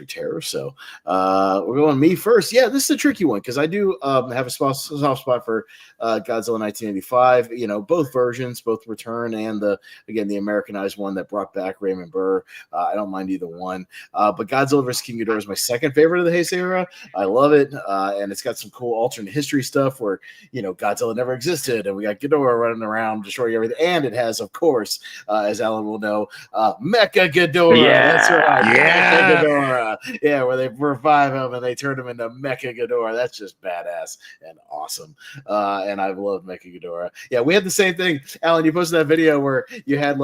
Terror. So we're going me first. Yeah, this is a tricky one because I do have a soft spot for Godzilla 1985. Both versions, both return and the Americanized one that brought back Raymond Burr. I don't mind either one. But Godzilla vs. King Ghidorah is my second favorite of the Heisei era. I love it. And it's got some cool alternate history stuff where, Godzilla never existed and we got Ghidorah running around destroying everything. And it has, of course, as Alan will know, Mecha Ghidorah. Yeah. That's right. Yeah. Mecha Ghidorah. Yeah, where they revive him and they turn him into Mecha Ghidorah. That's just badass and awesome. And I love Mecha Ghidorah. Yeah, we had the same thing. Alan, you posted that video where you had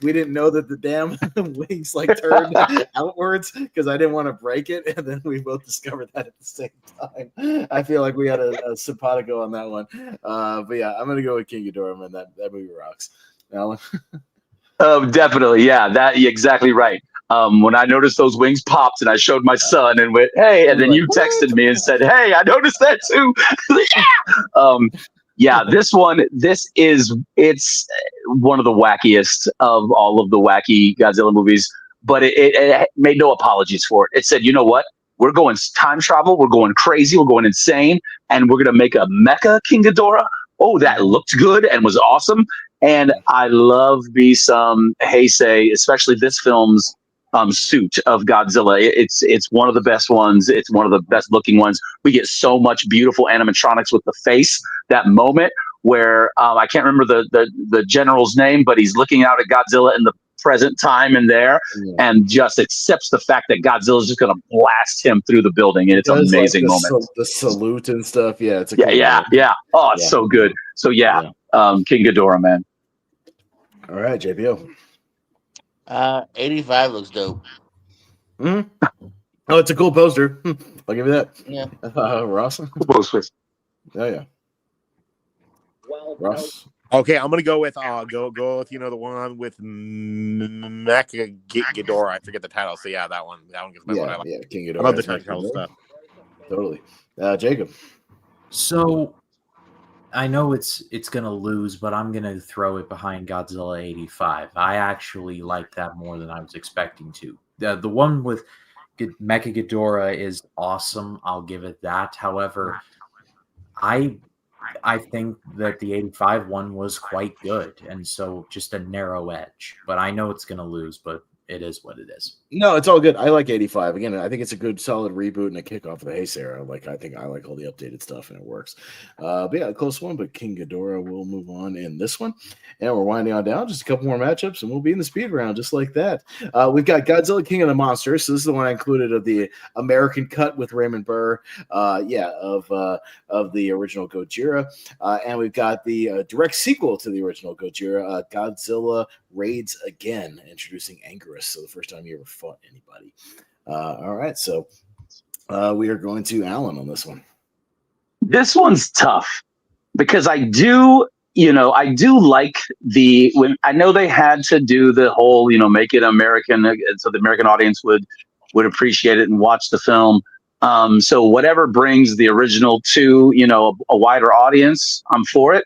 we didn't know that the damn wings turned outwards because I didn't want to break it, and then we both discovered that at the same time. I feel like we had a simpatico on that one. But yeah, I'm gonna go with King Ghidorah, man. That movie rocks. Alan? Definitely, yeah. That exactly right. when I noticed those wings popped, and I showed my son and went, "Hey!" And then you texted me and said, "Hey, I noticed that too." Yeah, this it's one of the wackiest of all of the wacky Godzilla movies, but it made no apologies for it. It said, "You know what? We're going time travel. We're going crazy. We're going insane, and we're gonna make a mecha King Ghidorah." Oh, that looked good and was awesome. And I love me some Heisei, especially this film's suit of Godzilla. It's one of the best ones. It's one of the best looking ones. We get so much beautiful animatronics with the face. That moment where I can't remember the general's name, but he's looking out at Godzilla in the present time and there, and just accepts the fact that Godzilla is just going to blast him through the building, and it's an amazing moment. The salute and stuff. Yeah, it's a cool moment. Oh, it's so good. So King Ghidorah, man. All right, JPO. 85 looks dope. Mm-hmm. Oh, it's a cool poster. I'll give you that. Yeah. Ross. Cool poster. Oh yeah. Ross. Okay, I'm gonna go with go with the one with Mecha Ghidorah. I forget the title. So yeah, that one gets my one. I like. Yeah, King Ghidorah. I love the technical stuff. Totally. Jacob. So I know it's gonna lose, but I'm gonna throw it behind Godzilla 85. I actually like that more than I was expecting to. The one with Mecha Ghidorah is awesome. I'll give it that. However, I think that the 85 one was quite good, and so just a narrow edge. But I know it's going to lose, but it is what it is. No, it's all good. I like 85. Again, I think it's a good, solid reboot and a kickoff of the Heisei era. I think I like all the updated stuff, and it works. But yeah, a close one, but King Ghidorah will move on in this one. And we're winding on down. Just a couple more matchups, and we'll be in the speed round just like that. We've got Godzilla, King of the Monsters. So this is the one I included of the American cut with Raymond Burr. Of the original Gojira. And we've got the direct sequel to the original Gojira, Godzilla Raids Again, introducing Anguirus. So the first time he ever fought anybody. All right, so we are going to Alan on this one. This one's tough because I do like when I know they had to do the whole, make it American so the American audience would appreciate it and watch the film. So whatever brings the original to, a wider audience, I'm for it.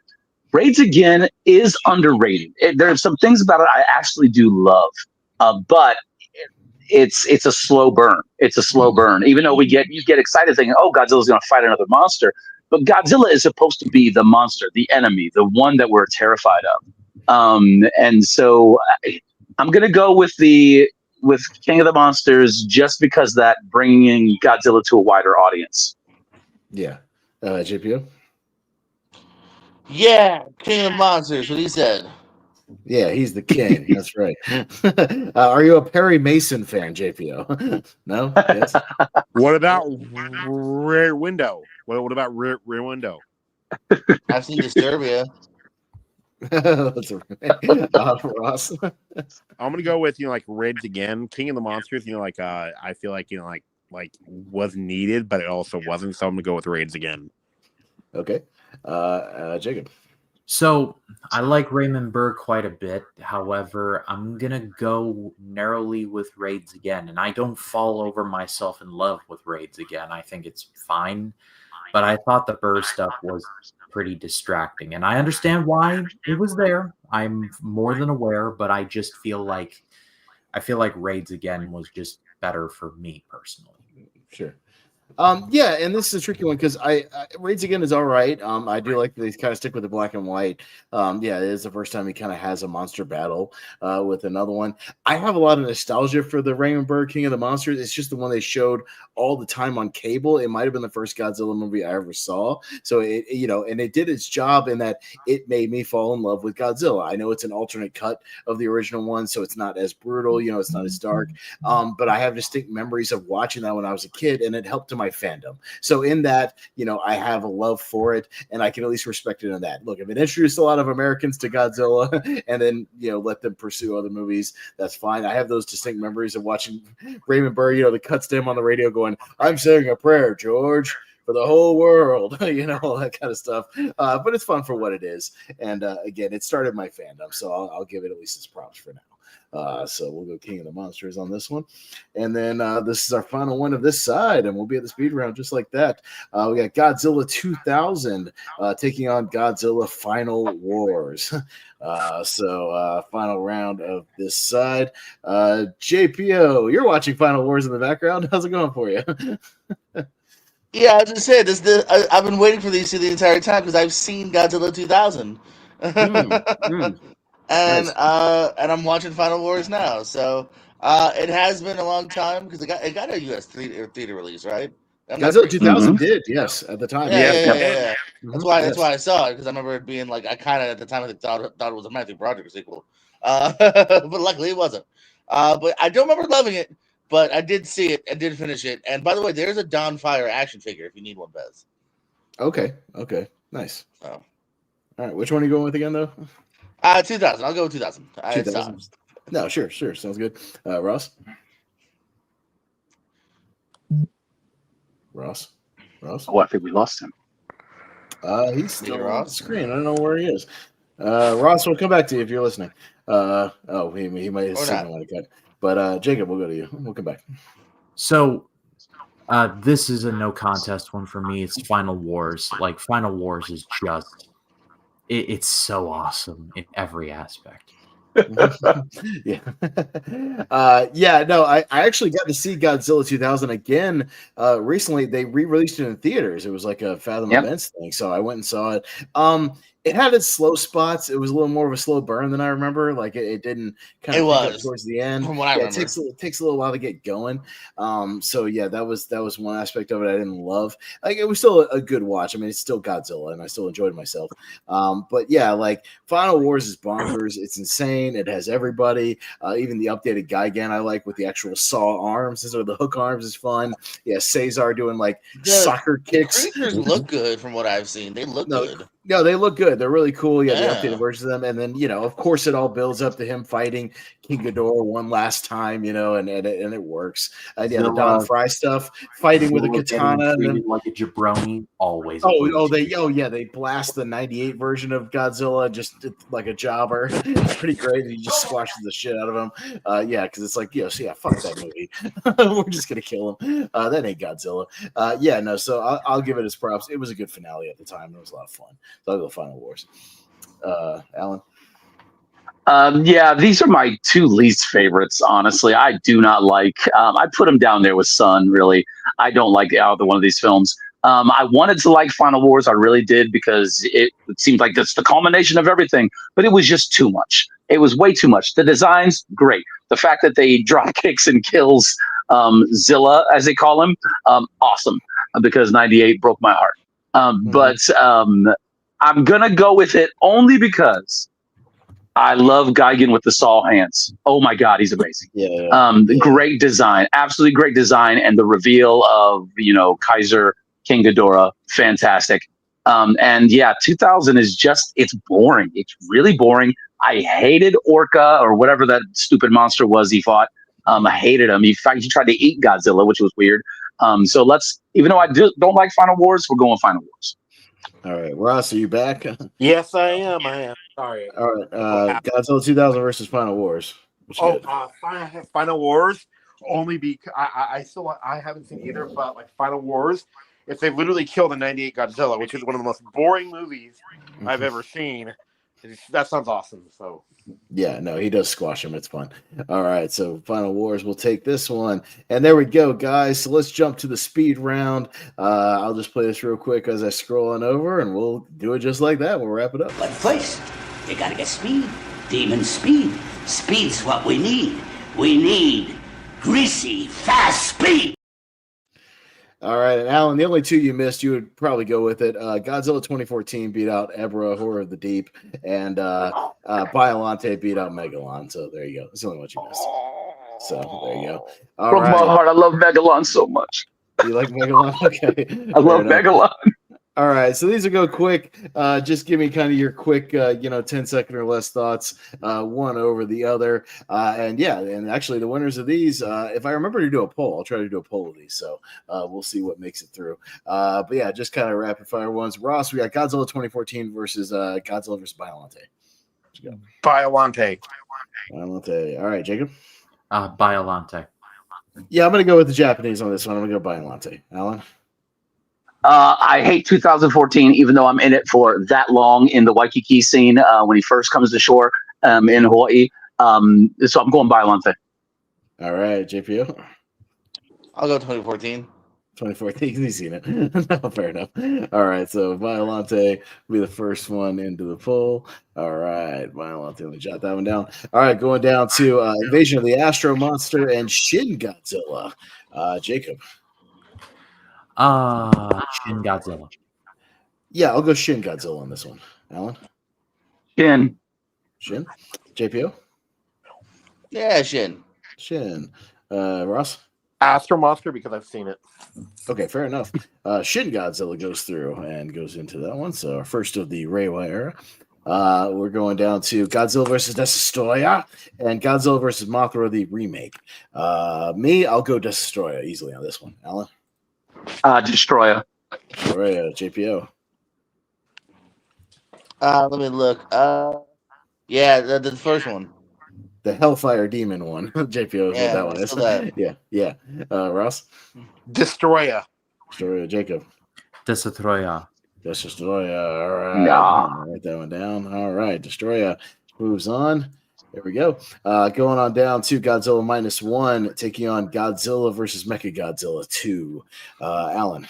Raids Again is underrated. There's some things about it I actually do love, but it's a slow burn. It's a slow burn. Even though you get excited thinking, oh, Godzilla's going to fight another monster, but Godzilla is supposed to be the monster, the enemy, the one that we're terrified of. And so I'm going to go with King of the Monsters just because that bringing Godzilla to a wider audience. Yeah. JPO? Yeah, King of the Monsters, what he said. Yeah, he's the king. That's right. Are you a Perry Mason fan, JPO? No? Yes? What about Rear Window? What about Rear Window? I've seen Disturbia. That's right. Ross. I'm gonna go with Raids Again, King of the Monsters. I feel like was needed, but it also wasn't. So I'm gonna go with Raids Again. Okay, Jacob. So I like Raymond Burr quite a bit. However, I'm going to go narrowly with Raids Again. And I don't fall over myself in love with Raids Again. I think it's fine. But I thought the Burr stuff was pretty distracting. And I understand why it was there. I'm more than aware. But I just feel like Raids Again was just better for me personally. Sure. Yeah, and this is a tricky one because Raids Again is all right. I do like that they kind of stick with the black and white. Yeah, it is the first time he kind of has a monster battle with another one. I have a lot of nostalgia for the Raymond Burr King of the Monsters. It's just the one they showed all the time on cable. It might have been the first Godzilla movie I ever saw. So it, and it did its job in that it made me fall in love with Godzilla. I know it's an alternate cut of the original one, so it's not as brutal. It's not as dark. But I have distinct memories of watching that when I was a kid, and it helped to my fandom. So in that, I have a love for it, and I can at least respect it in that. Look, if it introduced a lot of Americans to Godzilla and then, let them pursue other movies, that's fine. I have those distinct memories of watching Raymond Burr, the cuts to him on the radio going, "I'm saying a prayer, George, for the whole world," all that kind of stuff. But it's fun for what it is. And again, it started my fandom, so I'll give it at least its props for now. So we'll go King of the Monsters on this one. And then this is our final one of this side, and we'll be at the speed round just like that. We got Godzilla 2000 taking on Godzilla Final Wars. Final round of this side. JPO, you're watching Final Wars in the background. How's it going for you? Yeah, I was just saying I've been waiting for these the entire time because I've seen Godzilla 2000, and Nice. and I'm watching Final Wars now. So it has been a long time because it got a U.S. theater release, right? Godzilla 2000 did, yes, at the time. Yeah. That's why Yes. I saw it, because I remember it being like, I kind of at the time I thought it was a Matthew Broderick sequel, but luckily it wasn't. But I don't remember loving it. But I did see it. I did finish it. And by the way, there's a Dawn Fire action figure if you need one, Bez. Okay. Nice. Oh. All right. Which one are you going with again, though? 2000. I'll go with 2000. 2000. No, sure. Sounds good. Ross? Oh, I think we lost him. He's still on the screen. I don't know where he is. Ross, we'll come back to you if you're listening. He might have signal like that. But Jacob, we'll go to you. We'll come back. So this is a no contest one for me. It's Final Wars. Like, Final Wars is just it's so awesome in every aspect. I actually got to see Godzilla 2000 again recently. They re-released it in theaters. It was like a Fathom Events thing, so I went and saw it. It had its slow spots. It was a little more of a slow burn than I remember. Like it didn't kind of pick up towards the end. From what I remember. It takes a little while to get going. That was one aspect of it I didn't love. Like, it was still a good watch. I mean, it's still Godzilla, and I still enjoyed myself. Like, Final Wars is bonkers. It's insane. It has everybody. Even the updated Gigan I like with the actual saw arms. These are the hook arms is fun. Yeah, Caesar doing like soccer kicks. The creatures look good from what I've seen. They look good. No, they look good. They're really cool. Yeah, the updated versions of them. And then, of course, it all builds up to him fighting King Ghidorah one last time, and it works. The Don Fry stuff, fighting with a katana. And then, like a jabroni, always. They blast the 98 version of Godzilla just like a jobber. It's pretty great. He just squashes the shit out of him. Because it's like, fuck that movie. We're just going to kill him. That ain't Godzilla. So I'll give it his props. It was a good finale at the time. It was a lot of fun. So I'll go Final Wars. Alan? These are my two least favorites, honestly. I do not like I put them down there with Sun, really. I don't like either one of these films. I wanted to like Final Wars, I really did, because it seemed like that's the culmination of everything, but it was just too much. It was way too much. The designs, great. The fact that they drop kicks and kills Zilla, as they call him, awesome, because 98 broke my heart. But I'm going to go with it only because I love Gigan with the saw hands. Oh, my God, he's amazing. Great design, absolutely great design. And the reveal of, Kaiser King Ghidorah, fantastic. 2000 is just, it's boring. It's really boring. I hated Orca, or whatever that stupid monster was he fought. I hated him. In fact, he tried to eat Godzilla, which was weird. Even though I don't like Final Wars, we're going Final Wars. All right, Ross, are you back? Yes, I am. Sorry. All right, Godzilla 2000 versus Final Wars. Final Wars. Only because I haven't seen either, but like Final Wars, if they literally kill the 98 Godzilla, which is one of the most boring movies I've ever seen, that sounds awesome. So. Yeah, no, he does squash him. It's fun. All right, so Final Wars, we'll take this one. And there we go, guys. So let's jump to the speed round. I'll just play this real quick as I scroll on over, and we'll do it just like that. We'll wrap it up. But first, you gotta get speed. Demon speed. Speed's what we need. We need greasy, fast speed. All right, and Alan, the only two you missed, you would probably go with it. Godzilla 2014 beat out Ebra, Horror of the Deep, and Biollante beat out Megalon. So there you go. That's the only one you missed. So there you go. All right. From my heart, I love Megalon so much. You like Megalon? Okay. I love Megalon. All right, so these will go quick. Just give me kind of your quick, 10-second or less thoughts, one over the other. And actually the winners of these, if I remember to do a poll, I'll try to do a poll of these. So we'll see what makes it through. Just kind of rapid fire ones. Ross, we got Godzilla 2014 versus Godzilla versus Biollante. go? Biolante. Biolante. All right, Jacob. Biolante. Yeah, I'm going to go with the Japanese on this one. I'm going to go Biolante. Alan? I hate 2014, even though I'm in it for that long in the Waikiki scene when he first comes to shore in Hawaii. So I'm going Biolante. All right, JPO? I'll go 2014. 2014, he's seen it. No, fair enough. All right, so Violante will be the first one into the poll. All right, Violante, let me jot that one down. All right, going down to Invasion of the Astro Monster and Shin Godzilla. Jacob. Shin Godzilla. Yeah, I'll go Shin Godzilla on this one. Alan? Shin. JPO? Yeah, Shin. Ross? Astro Monster because I've seen it. Okay, fair enough. Shin Godzilla goes through and goes into that one. So our first of the Reiwa era. We're going down to Godzilla versus Destroyer and Godzilla versus Mothra, the remake. I'll go Destroyer easily on this one. Alan? Destroyer. JPO. Let me look. Yeah, the first one. The Hellfire Demon one. JPO is what that one is. That. Yeah. Ross? Destroyer. Jacob. Destroyer. All right. Nah. Write that one down. All right. Destroyer moves on. There we go. Going on down to Godzilla -1, taking on Godzilla versus Mechagodzilla 2. Alan.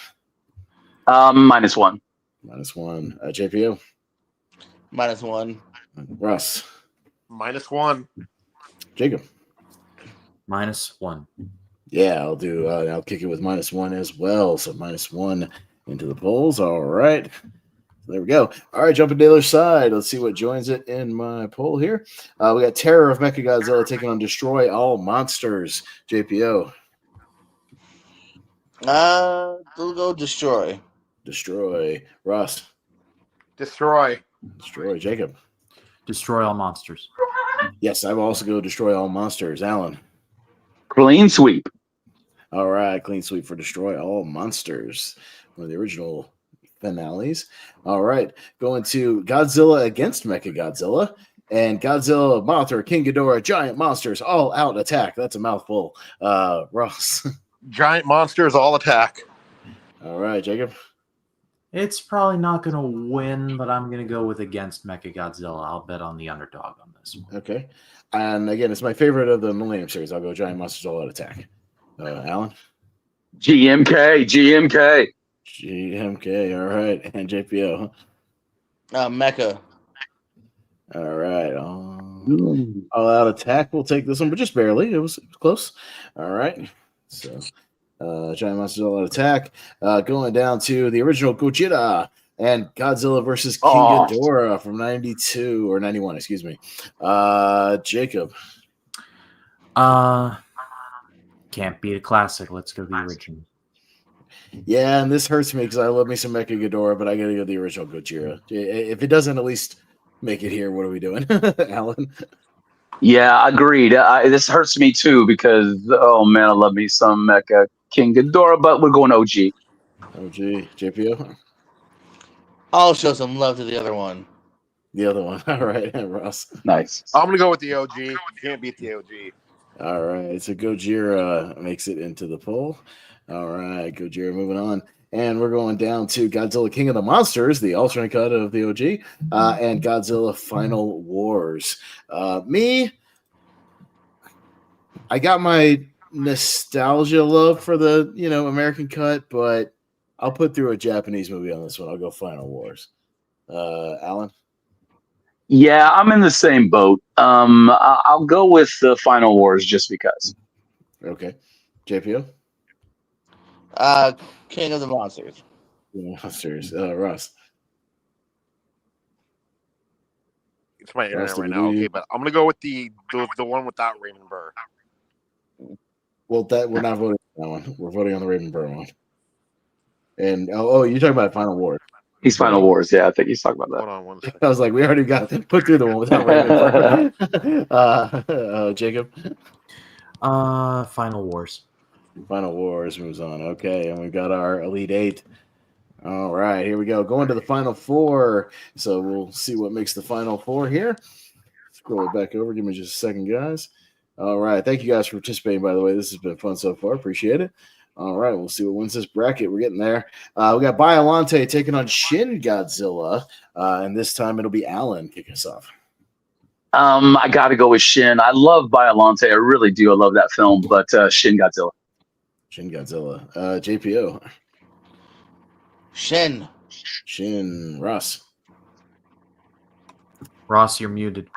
-1. -1. JPO. -1. Russ. -1. Jacob. -1. Yeah, I'll do. I'll kick it with -1 as well. So -1 into the polls. All right. There we go. All right, jumping to the other side. Let's see what joins it in my poll here. We got Terror of Mechagodzilla taking on Destroy All Monsters. JPO. We'll go Destroy. Ross. Destroy. Jacob. Destroy All Monsters. Yes, I will also go Destroy All Monsters. Alan. Clean sweep. All right, clean sweep for Destroy All Monsters. One of the original finales. All right, going to Godzilla against Mechagodzilla and Godzilla, Mothra, King Ghidorah, Giant Monsters, All Out Attack. That's a mouthful. Ross. Giant Monsters All Attack. All right, Jacob. It's probably not going to win, but I'm going to go with against Mechagodzilla. I'll bet on the underdog on this one. Okay. And again, it's my favorite of the Millennium series. I'll go Giant Monsters All Out Attack. Alan? GMK. All right. And JPO? Mecha. All right. All Out Attack. We'll take this one, but just barely. It was close. All right. So, Giant Monsters All Out Attack. Going down to the original Gojira and Godzilla versus King Ghidorah from 92 or 91, excuse me. Jacob. Can't beat a classic. Let's go the original. Yeah, and this hurts me because I love me some Mecha Ghidorah, but I got to go the original Gojira. If it doesn't at least make it here, what are we doing, Alan? Yeah, agreed. This hurts me too because, oh man, I love me some Mecha King Ghidorah, but we're going OG. JPO? I'll show some love to the other one. The other one. All right, Ross. Nice. I'm going to go with the OG. You can't beat the OG. All right, so Gojira makes it into the poll. All right, Gojira moving on. And we're going down to Godzilla King of the Monsters, the alternate cut of the OG, and Godzilla Final Wars. I got my nostalgia love for the American cut, but I'll put through a Japanese movie on this one. I'll go Final Wars. Alan? Yeah, I'm in the same boat. I'll go with the Final Wars just because. Okay. JPO? King of the Monsters. Monsters. Ross? It's my internet right now. Okay, but I'm going to go with the one without Raymond Burr. Well, we're not voting on that one. We're voting on the Raven Burr one. And you're talking about Final Wars. He's Final Wars. Yeah, I think he's talking about that. Hold on one second. I was like, we already got put through the one without Raven Burr. Jacob? Final Wars. Final Wars moves on. Okay, and we've got our Elite Eight. All right, here we go. Going to the Final Four. So we'll see what makes the Final Four here. scroll it back over. Give me just a second, guys. All right. Thank you guys for participating, by the way. This has been fun so far. Appreciate it. All right. We'll see what wins this bracket. We're getting there. We got Biollante taking on Shin Godzilla. And this time it'll be Alan kicking us off. I got to go with Shin. I love Biollante. I really do. I love that film, but Shin Godzilla. Shin Godzilla. JPO. Shin. Ross. Ross, you're muted.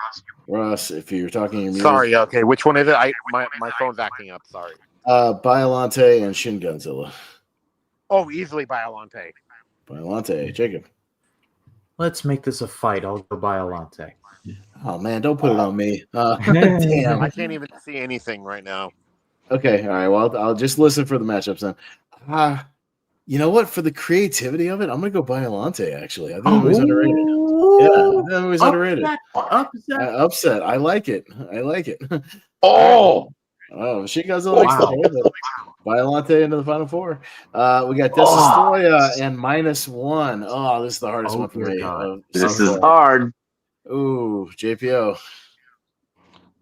Ross, if you're talking, you're muted. Sorry. Okay, which one is it? My phone's acting up. Sorry. Biollante and Shin Godzilla. Oh, easily Biollante. Biollante. Jacob. Let's make this a fight. I'll go Biollante. Oh, man, don't put it on me. Damn. I can't even see anything right now. Okay, all right. Well, I'll just listen for the matchups then. You know what? For the creativity of it, I'm going to go Biollante, actually. I think the movie's underrated. Yeah, I think the movie's underrated. Upset. I like it. Oh, Shin Godzilla likes the hair, but Biollante into the final four. We got Destroya and -1. Oh, this is the hardest one for me. This is hard. Ooh, JPO.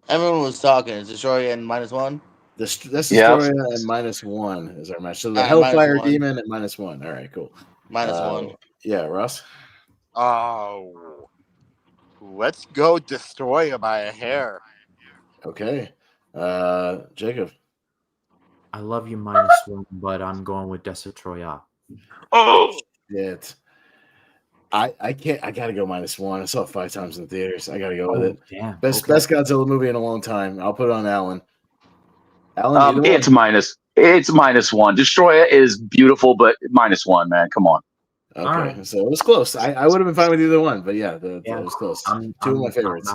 Everyone was talking. Is Destroyer and -1? This Destroya and -1 is our match. So the Hellfire Demon at -1. All right, cool. -1. Yeah, Ross. Oh, let's go Destroyer by a hair. Okay. Jacob. I love you -1, but I'm going with Destroya. Oh, shit. I can't. I gotta go -1. I saw it 5 times in the theaters. I gotta go with it. Damn. Best Godzilla movie in a long time. I'll put it on Alan. Alan, it's -1. Destroyer is beautiful, but -1, man. Come on. Okay, right. So it was close. I would have been fine with either one, but yeah, it was close. Two of my favorites.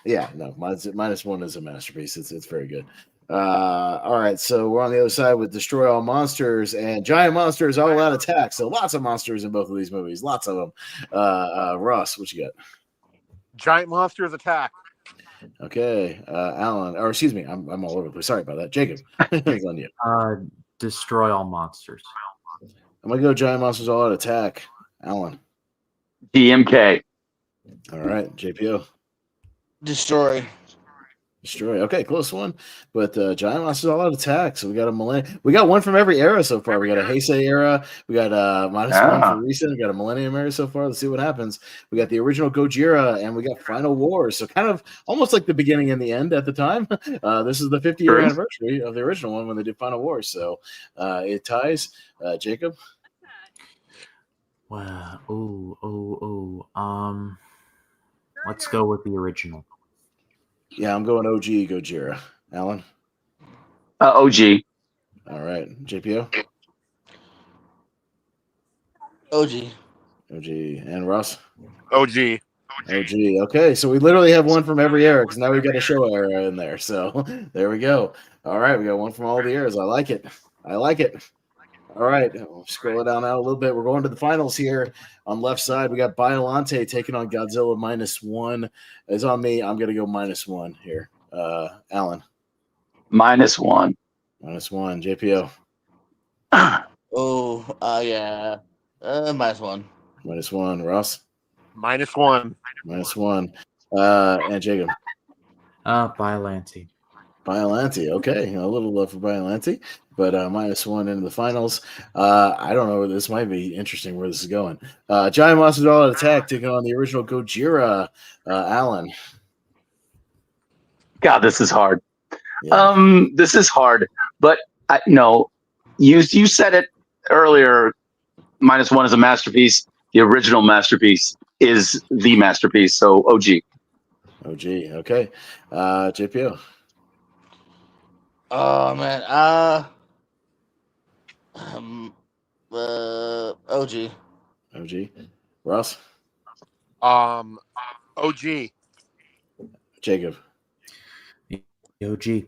Yeah, no, -1 is a masterpiece. It's very good. All right, so we're on the other side with Destroy All Monsters and Giant Monsters All Out Attack. So lots of monsters in both of these movies, lots of them. Ross, what you got? Giant Monsters Attack. Okay, Alan, or excuse me, I'm all over the place. Sorry about that. Jacob, it's on you. Destroy All Monsters. I'm gonna go Giant Monsters All Out Attack. Alan. DMK. All right, JPO. Destroy. Okay, close one. But Giant Monsters All Out Attack. So we got a millennium. We got one from every era so far. We got a Heisei era. We got -1 for recent. We got a Millennium era so far. Let's see what happens. We got the original Gojira, and we got Final Wars. So kind of almost like the beginning and the end at the time. This is the 50-year anniversary of the original one when they did Final Wars. So it ties. Jacob. Wow. Let's go with the original. Yeah, I'm going OG Gojira. Alan? OG. All right. JPO? OG. And Ross? OG. Okay, so we literally have one from every era because now we've got a show era in there. So there we go. All right, we got one from all the eras. I like it. All right, we'll scroll it down out a little bit. We're going to the finals here. On left side, we got Biollante taking on Godzilla -1. It's on me. I'm going to go -1 here. Alan. -1. JPO. Oh, yeah. -1. -1. Ross. -1. And Jacob. Biollante. Okay, a little love for Biollante, but -1 into the finals. I don't know. This might be interesting where this is going. Giant Monsters All Out Attack taking on the original Gojira. Alan. God, this is hard. Yeah. This is hard, but you said it earlier. -1 is a masterpiece. The original masterpiece is the masterpiece. So OG. Okay. JPO. Oh man. OG. Ross. OG. Jacob. OG.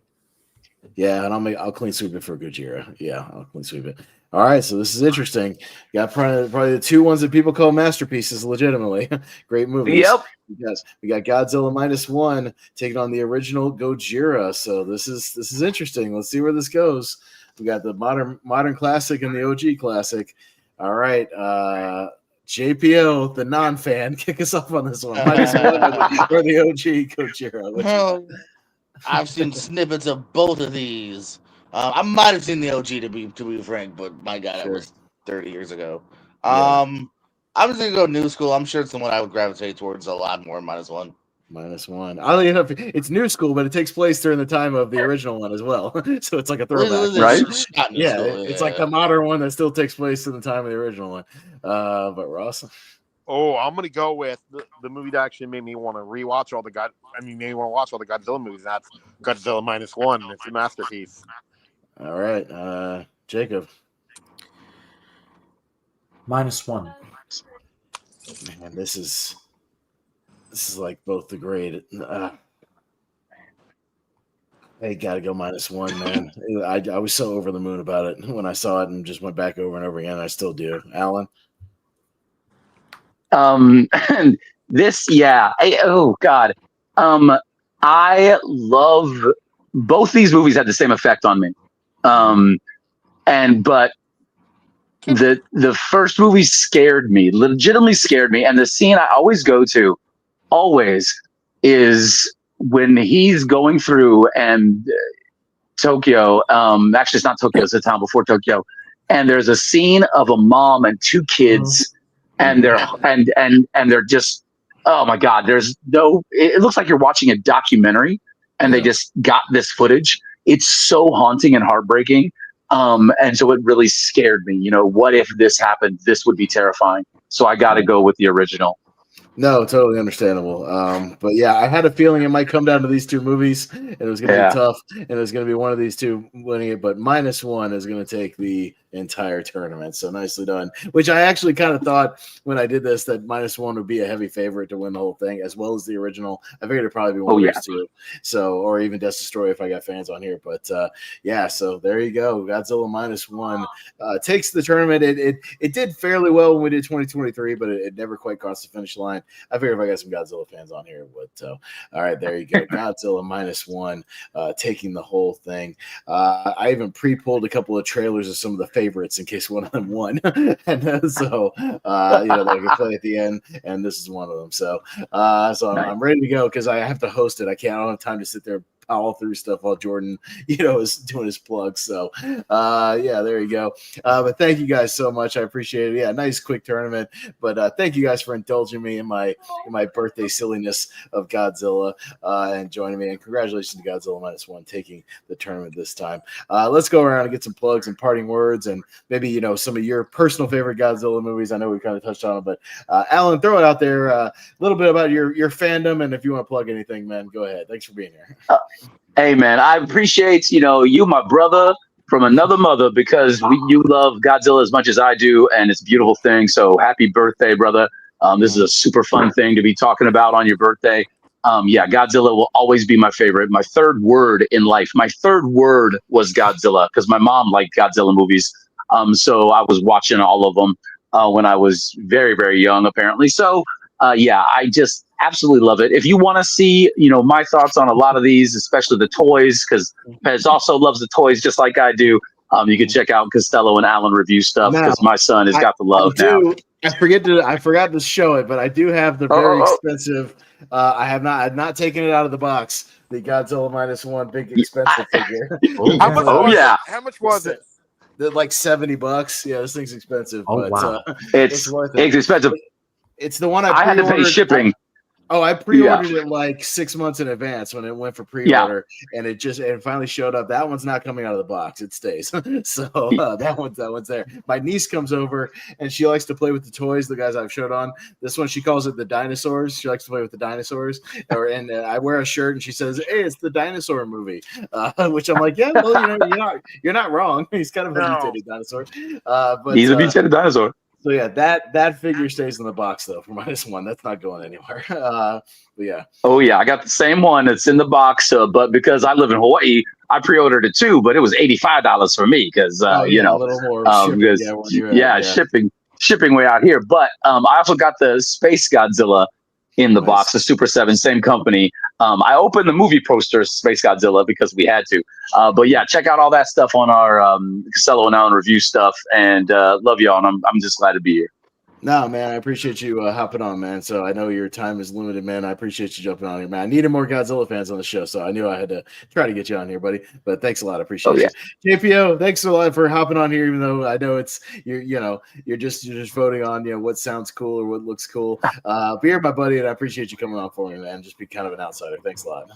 Yeah, and I'll clean sweep it for Gojira. Yeah, I'll clean sweep it. All right, so this is interesting. Got probably the two ones that people call masterpieces, legitimately. Great movies. Yep. We got Godzilla -1 taking on the original Gojira. So this is interesting. Let's see where this goes. We got the modern classic and the OG classic. All right, JPO, the non-fan, kick us off on this one. -1 or the OG Kojiro. Well, I've seen snippets of both of these. I might have seen the OG to be frank, but my God, that was 30 years ago. I'm just gonna go new school. I'm sure it's the one I would gravitate towards a lot more. -1. -1. Oddly enough, it's new school, but it takes place during the time of the original one as well. So it's like a throwback, right? It's like the modern one that still takes place in the time of the original one. But Ross. Oh, I'm gonna go with the movie that actually made me want to rewatch all the made me want to watch all the Godzilla movies. That's Godzilla -1. It's a masterpiece. All right, Jacob. -1. Man, this is like both the grade. I gotta go -1, man. I was so over the moon about it when I saw it and just went back over and over again. I still do. Alan. This, oh God. I love both these movies had the same effect on me. But the first movie scared me, legitimately scared me. And the scene I always go to is when he's going through and Tokyo, actually it's not Tokyo, it's the town before Tokyo. And there's a scene of a mom and two kids and they're just, oh my God, it looks like you're watching a documentary and they just got this footage. It's so haunting and heartbreaking. And so it really scared me. What if this happened? This would be terrifying. So I got to go with the original. No, totally understandable. But yeah, I had a feeling it might come down to these two movies, and it was going to be tough, and it was going to be one of these two winning it. But -1 is going to take the entire tournament. So nicely done. Which I actually kind of thought when I did this that -1 would be a heavy favorite to win the whole thing, as well as the original. I figured it'd probably be one of those two. So, or even Death Destroy if I got fans on here. But so there you go. Godzilla -1 takes the tournament. It did fairly well when we did 2023, but it never quite crossed the finish line. I figured if I got some Godzilla fans on here, but all right, there you go. Godzilla -1 taking the whole thing. I even pre-pulled a couple of trailers of some of the favorites in case one of them won, and so they can play at the end, and this is one of them. So I'm ready to go because I have to host it. I don't have time to sit there all through stuff while Jordan, is doing his plug. So, there you go. But thank you guys so much. I appreciate it. Yeah, nice quick tournament. But thank you guys for indulging me in my birthday silliness of Godzilla and joining me. And congratulations to Godzilla -1 taking the tournament this time. Let's go around and get some plugs and parting words, and maybe some of your personal favorite Godzilla movies. I know we kind of touched on them, but Alan, throw it out there a little bit about your fandom, and if you want to plug anything, man, go ahead. Thanks for being here. Hey man, I appreciate you, my brother from another mother, because you love Godzilla as much as I do, and it's a beautiful thing. So happy birthday, brother! This is a super fun thing to be talking about on your birthday. Godzilla will always be my favorite. My third word in life. My third word was Godzilla because my mom liked Godzilla movies. So I was watching all of them when I was very, very young, apparently. So I just absolutely love it. If you want to see, my thoughts on a lot of these, especially the toys, because Pez also loves the toys just like I do. You can check out Costello and Alan review stuff because my son has got the love now. I forgot to show it, but I do have the very expensive. I have not taken it out of the box. The Godzilla -1 big expensive figure. How much was it? Like $70. Yeah, this thing's expensive. Oh, but, wow. It's worth it. It's expensive. It's the one I had to pay shipping. I pre-ordered it like 6 months in advance when it went for pre-order, and it finally showed up. That one's not coming out of the box; it stays. So that one's there. My niece comes over and she likes to play with the toys, the guys I've showed on. This one, she calls it the dinosaurs. She likes to play with the dinosaurs. And I wear a shirt and she says, "Hey, it's the dinosaur movie," which I'm like, "Yeah, well, you're not wrong. He's kind of a mutated dinosaur, but he's a mutated dinosaur." So yeah, that figure stays in the box though for -1. That's not going anywhere. But yeah. Oh yeah, I got the same one. It's in the box, but because I live in Hawaii, I pre-ordered it too. But it was $85 for me because a little more shipping, shipping way out here. But I also got the Space Godzilla in the box, the Super 7, same company. I opened the movie poster Space Godzilla because we had to. But yeah, check out all that stuff on our Costello and Allen review stuff. And love y'all. And I'm just glad to be here. No, man, I appreciate you hopping on, man. So I know your time is limited, man. I appreciate you jumping on here, man. I needed more Godzilla fans on the show, so I knew I had to try to get you on here, buddy. But thanks a lot. I appreciate you. JPO, thanks a lot for hopping on here, even though I know you're just voting on what sounds cool or what looks cool. But you're my buddy, and I appreciate you coming on for me, man. Just be kind of an outsider. Thanks a lot.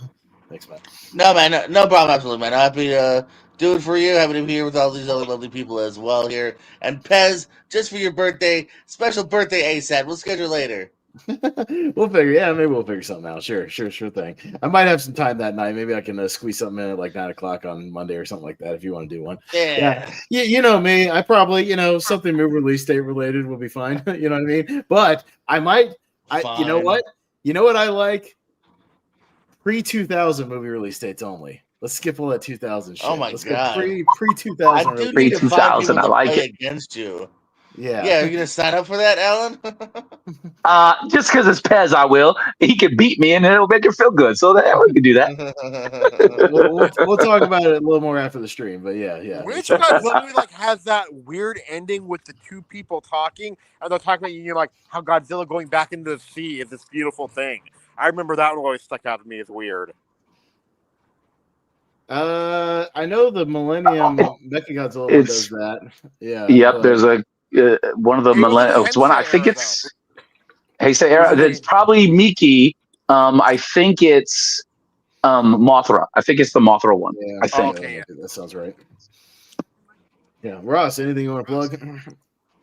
Thanks, man. No, man, no problem. Absolutely, man. I'm happy to do it for you. Happy to be here with all these other lovely people as well here. And Pez, just for your birthday, special birthday ASAP. We'll schedule later. Maybe we'll figure something out. Sure thing. I might have some time that night. Maybe I can squeeze something in at like 9 o'clock on Monday or something like that if you want to do one. Yeah. You know me. I probably, something movie release date related will be fine. You know what I mean? But I might. You know what? You know what I like? Pre-2000 movie release dates only. Let's skip all that 2000 shit. Oh my Let's god. Go pre-2000. I do need to find people to play against you. Yeah. Are you gonna sign up for that, Alan? Just because it's Pez, I will. He can beat me, and it'll make him feel good. So that we can do that. we'll talk about it a little more after the stream. But yeah. Which Godzilla movie has that weird ending with the two people talking, and they're talking about like how Godzilla going back into the sea is this beautiful thing. I remember that one always stuck out to me as weird. I know the Millennium Mechagodzilla one does that. Yeah. Yep. There's one of the Millennium. One I think it's Heisei Era. It's probably Miki. I think it's Mothra. I think it's the Mothra one. Yeah, I think. Okay, that sounds right. Yeah, Ross. Anything you want to plug?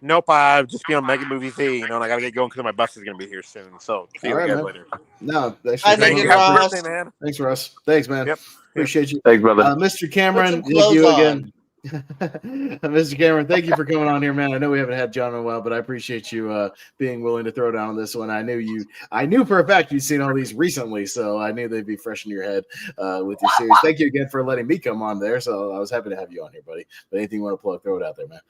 Nope, I've just been on Mega Movie Z, and I gotta get going because my bus is gonna be here soon. So see you guys later. No, thanks, Ross. Man. Thanks, Russ. Thanks, man. Yep. Appreciate you. Thanks, brother. Mr. Cameron, thank you again. Mr. Cameron, thank you for coming on here, man. I know we haven't had John in a while, but I appreciate you being willing to throw down on this one. I knew for a fact you'd seen all these recently, so I knew they'd be fresh in your head with your series. Thank you again for letting me come on there. So I was happy to have you on here, buddy. But anything you want to plug, throw it out there, man.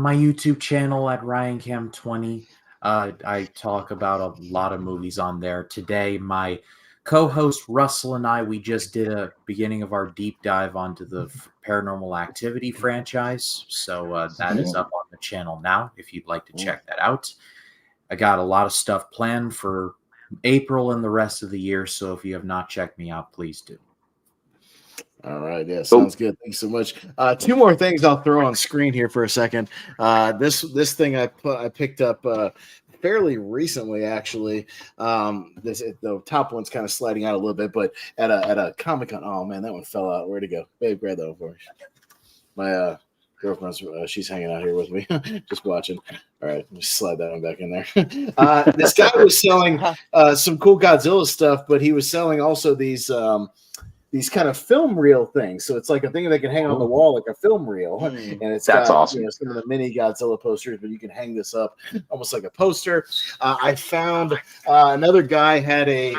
My YouTube channel at RyanCam20. I talk about a lot of movies on there. Today, my co-host Russell and I, we just did a beginning of our deep dive onto the Paranormal Activity franchise. So that is up on the channel now if you'd like to check that out. I got a lot of stuff planned for April and the rest of the year. So if you have not checked me out, please do. All right. Yeah, sounds good. Thanks so much. Two more things I'll throw on screen here for a second. This thing I picked up fairly recently, actually. The top one's kind of sliding out a little bit, but at a Comic-Con. Oh man, that one fell out. Where'd it go? Babe, grab that one for me. My girlfriend's she's hanging out here with me, just watching. All right, just slide that one back in there. This guy was selling some cool Godzilla stuff, but he was selling also these kind of film reel things. So it's like a thing that can hang on the wall like a film reel. And it's awesome. Some of the mini Godzilla posters, but you can hang this up almost like a poster. I found another guy had a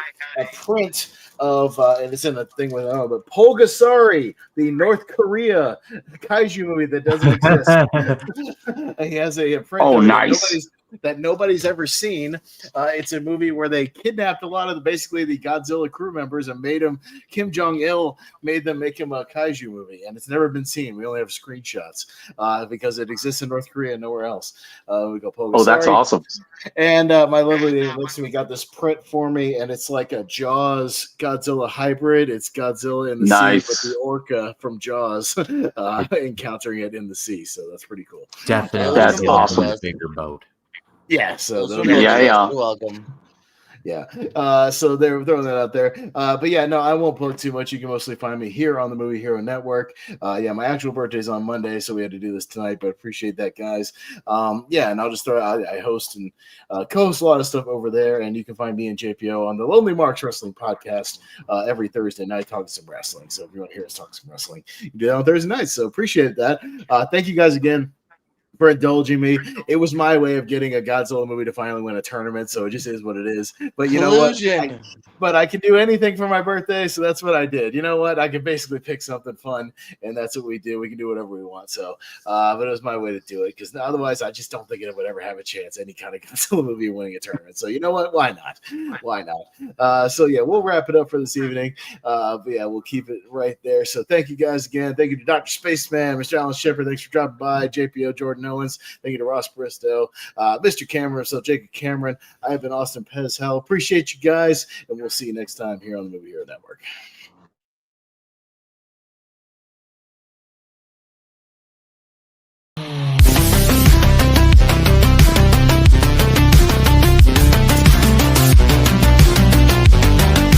print of, and it's in the thing with, but Pulgasari, the North Korea kaiju movie that doesn't exist. He has a print. Oh, nice. That nobody's ever seen. It's a movie where they kidnapped a lot of the Godzilla crew members and made them, Kim Jong-il made them make him a kaiju movie, and it's never been seen. We only have screenshots because it exists in North Korea and nowhere else. We go, Pogo. Oh, that's awesome. And my lovely lady next to me got this print for me, and it's like a Jaws Godzilla hybrid. It's Godzilla in the sea, but the orca from Jaws encountering it in the sea. So that's pretty cool. Definitely. That's awesome. A bigger boat. Yeah, so You're welcome. Yeah, so they're throwing that out there. But yeah, no, I won't plug too much. You can mostly find me here on the Movie Hero Network. My actual birthday's on Monday, so we had to do this tonight, but appreciate that, guys. And I'll just throw out, I host and co-host a lot of stuff over there, and you can find me and JPO on the Lonely Marks Wrestling Podcast every Thursday night talking some wrestling. So if you want to hear us talk some wrestling, you do that on Thursday nights. So appreciate that. Thank you guys again for indulging me. It was my way of getting a Godzilla movie to finally win a tournament, so it just is what it is. But you know what? I can do anything for my birthday, so that's what I did. You know what? I can basically pick something fun, and that's what we do. We can do whatever we want. So, but it was my way to do it, because otherwise I just don't think it would ever have a chance, any kind of Godzilla movie winning a tournament. So you know what? Why not? Why not? So yeah, we'll wrap it up for this evening. But yeah, we'll keep it right there. So thank you guys again. Thank you to Dr. Spaceman, Mr. Alan Shepard. Thanks for dropping by. JPO, Jordan Owens. Thank you to Ross Bristow, Mr. Cameron, so Jacob Cameron. I have been Austin Pez Hell. Appreciate you guys, and we'll see you next time here on the Movie Hero Network.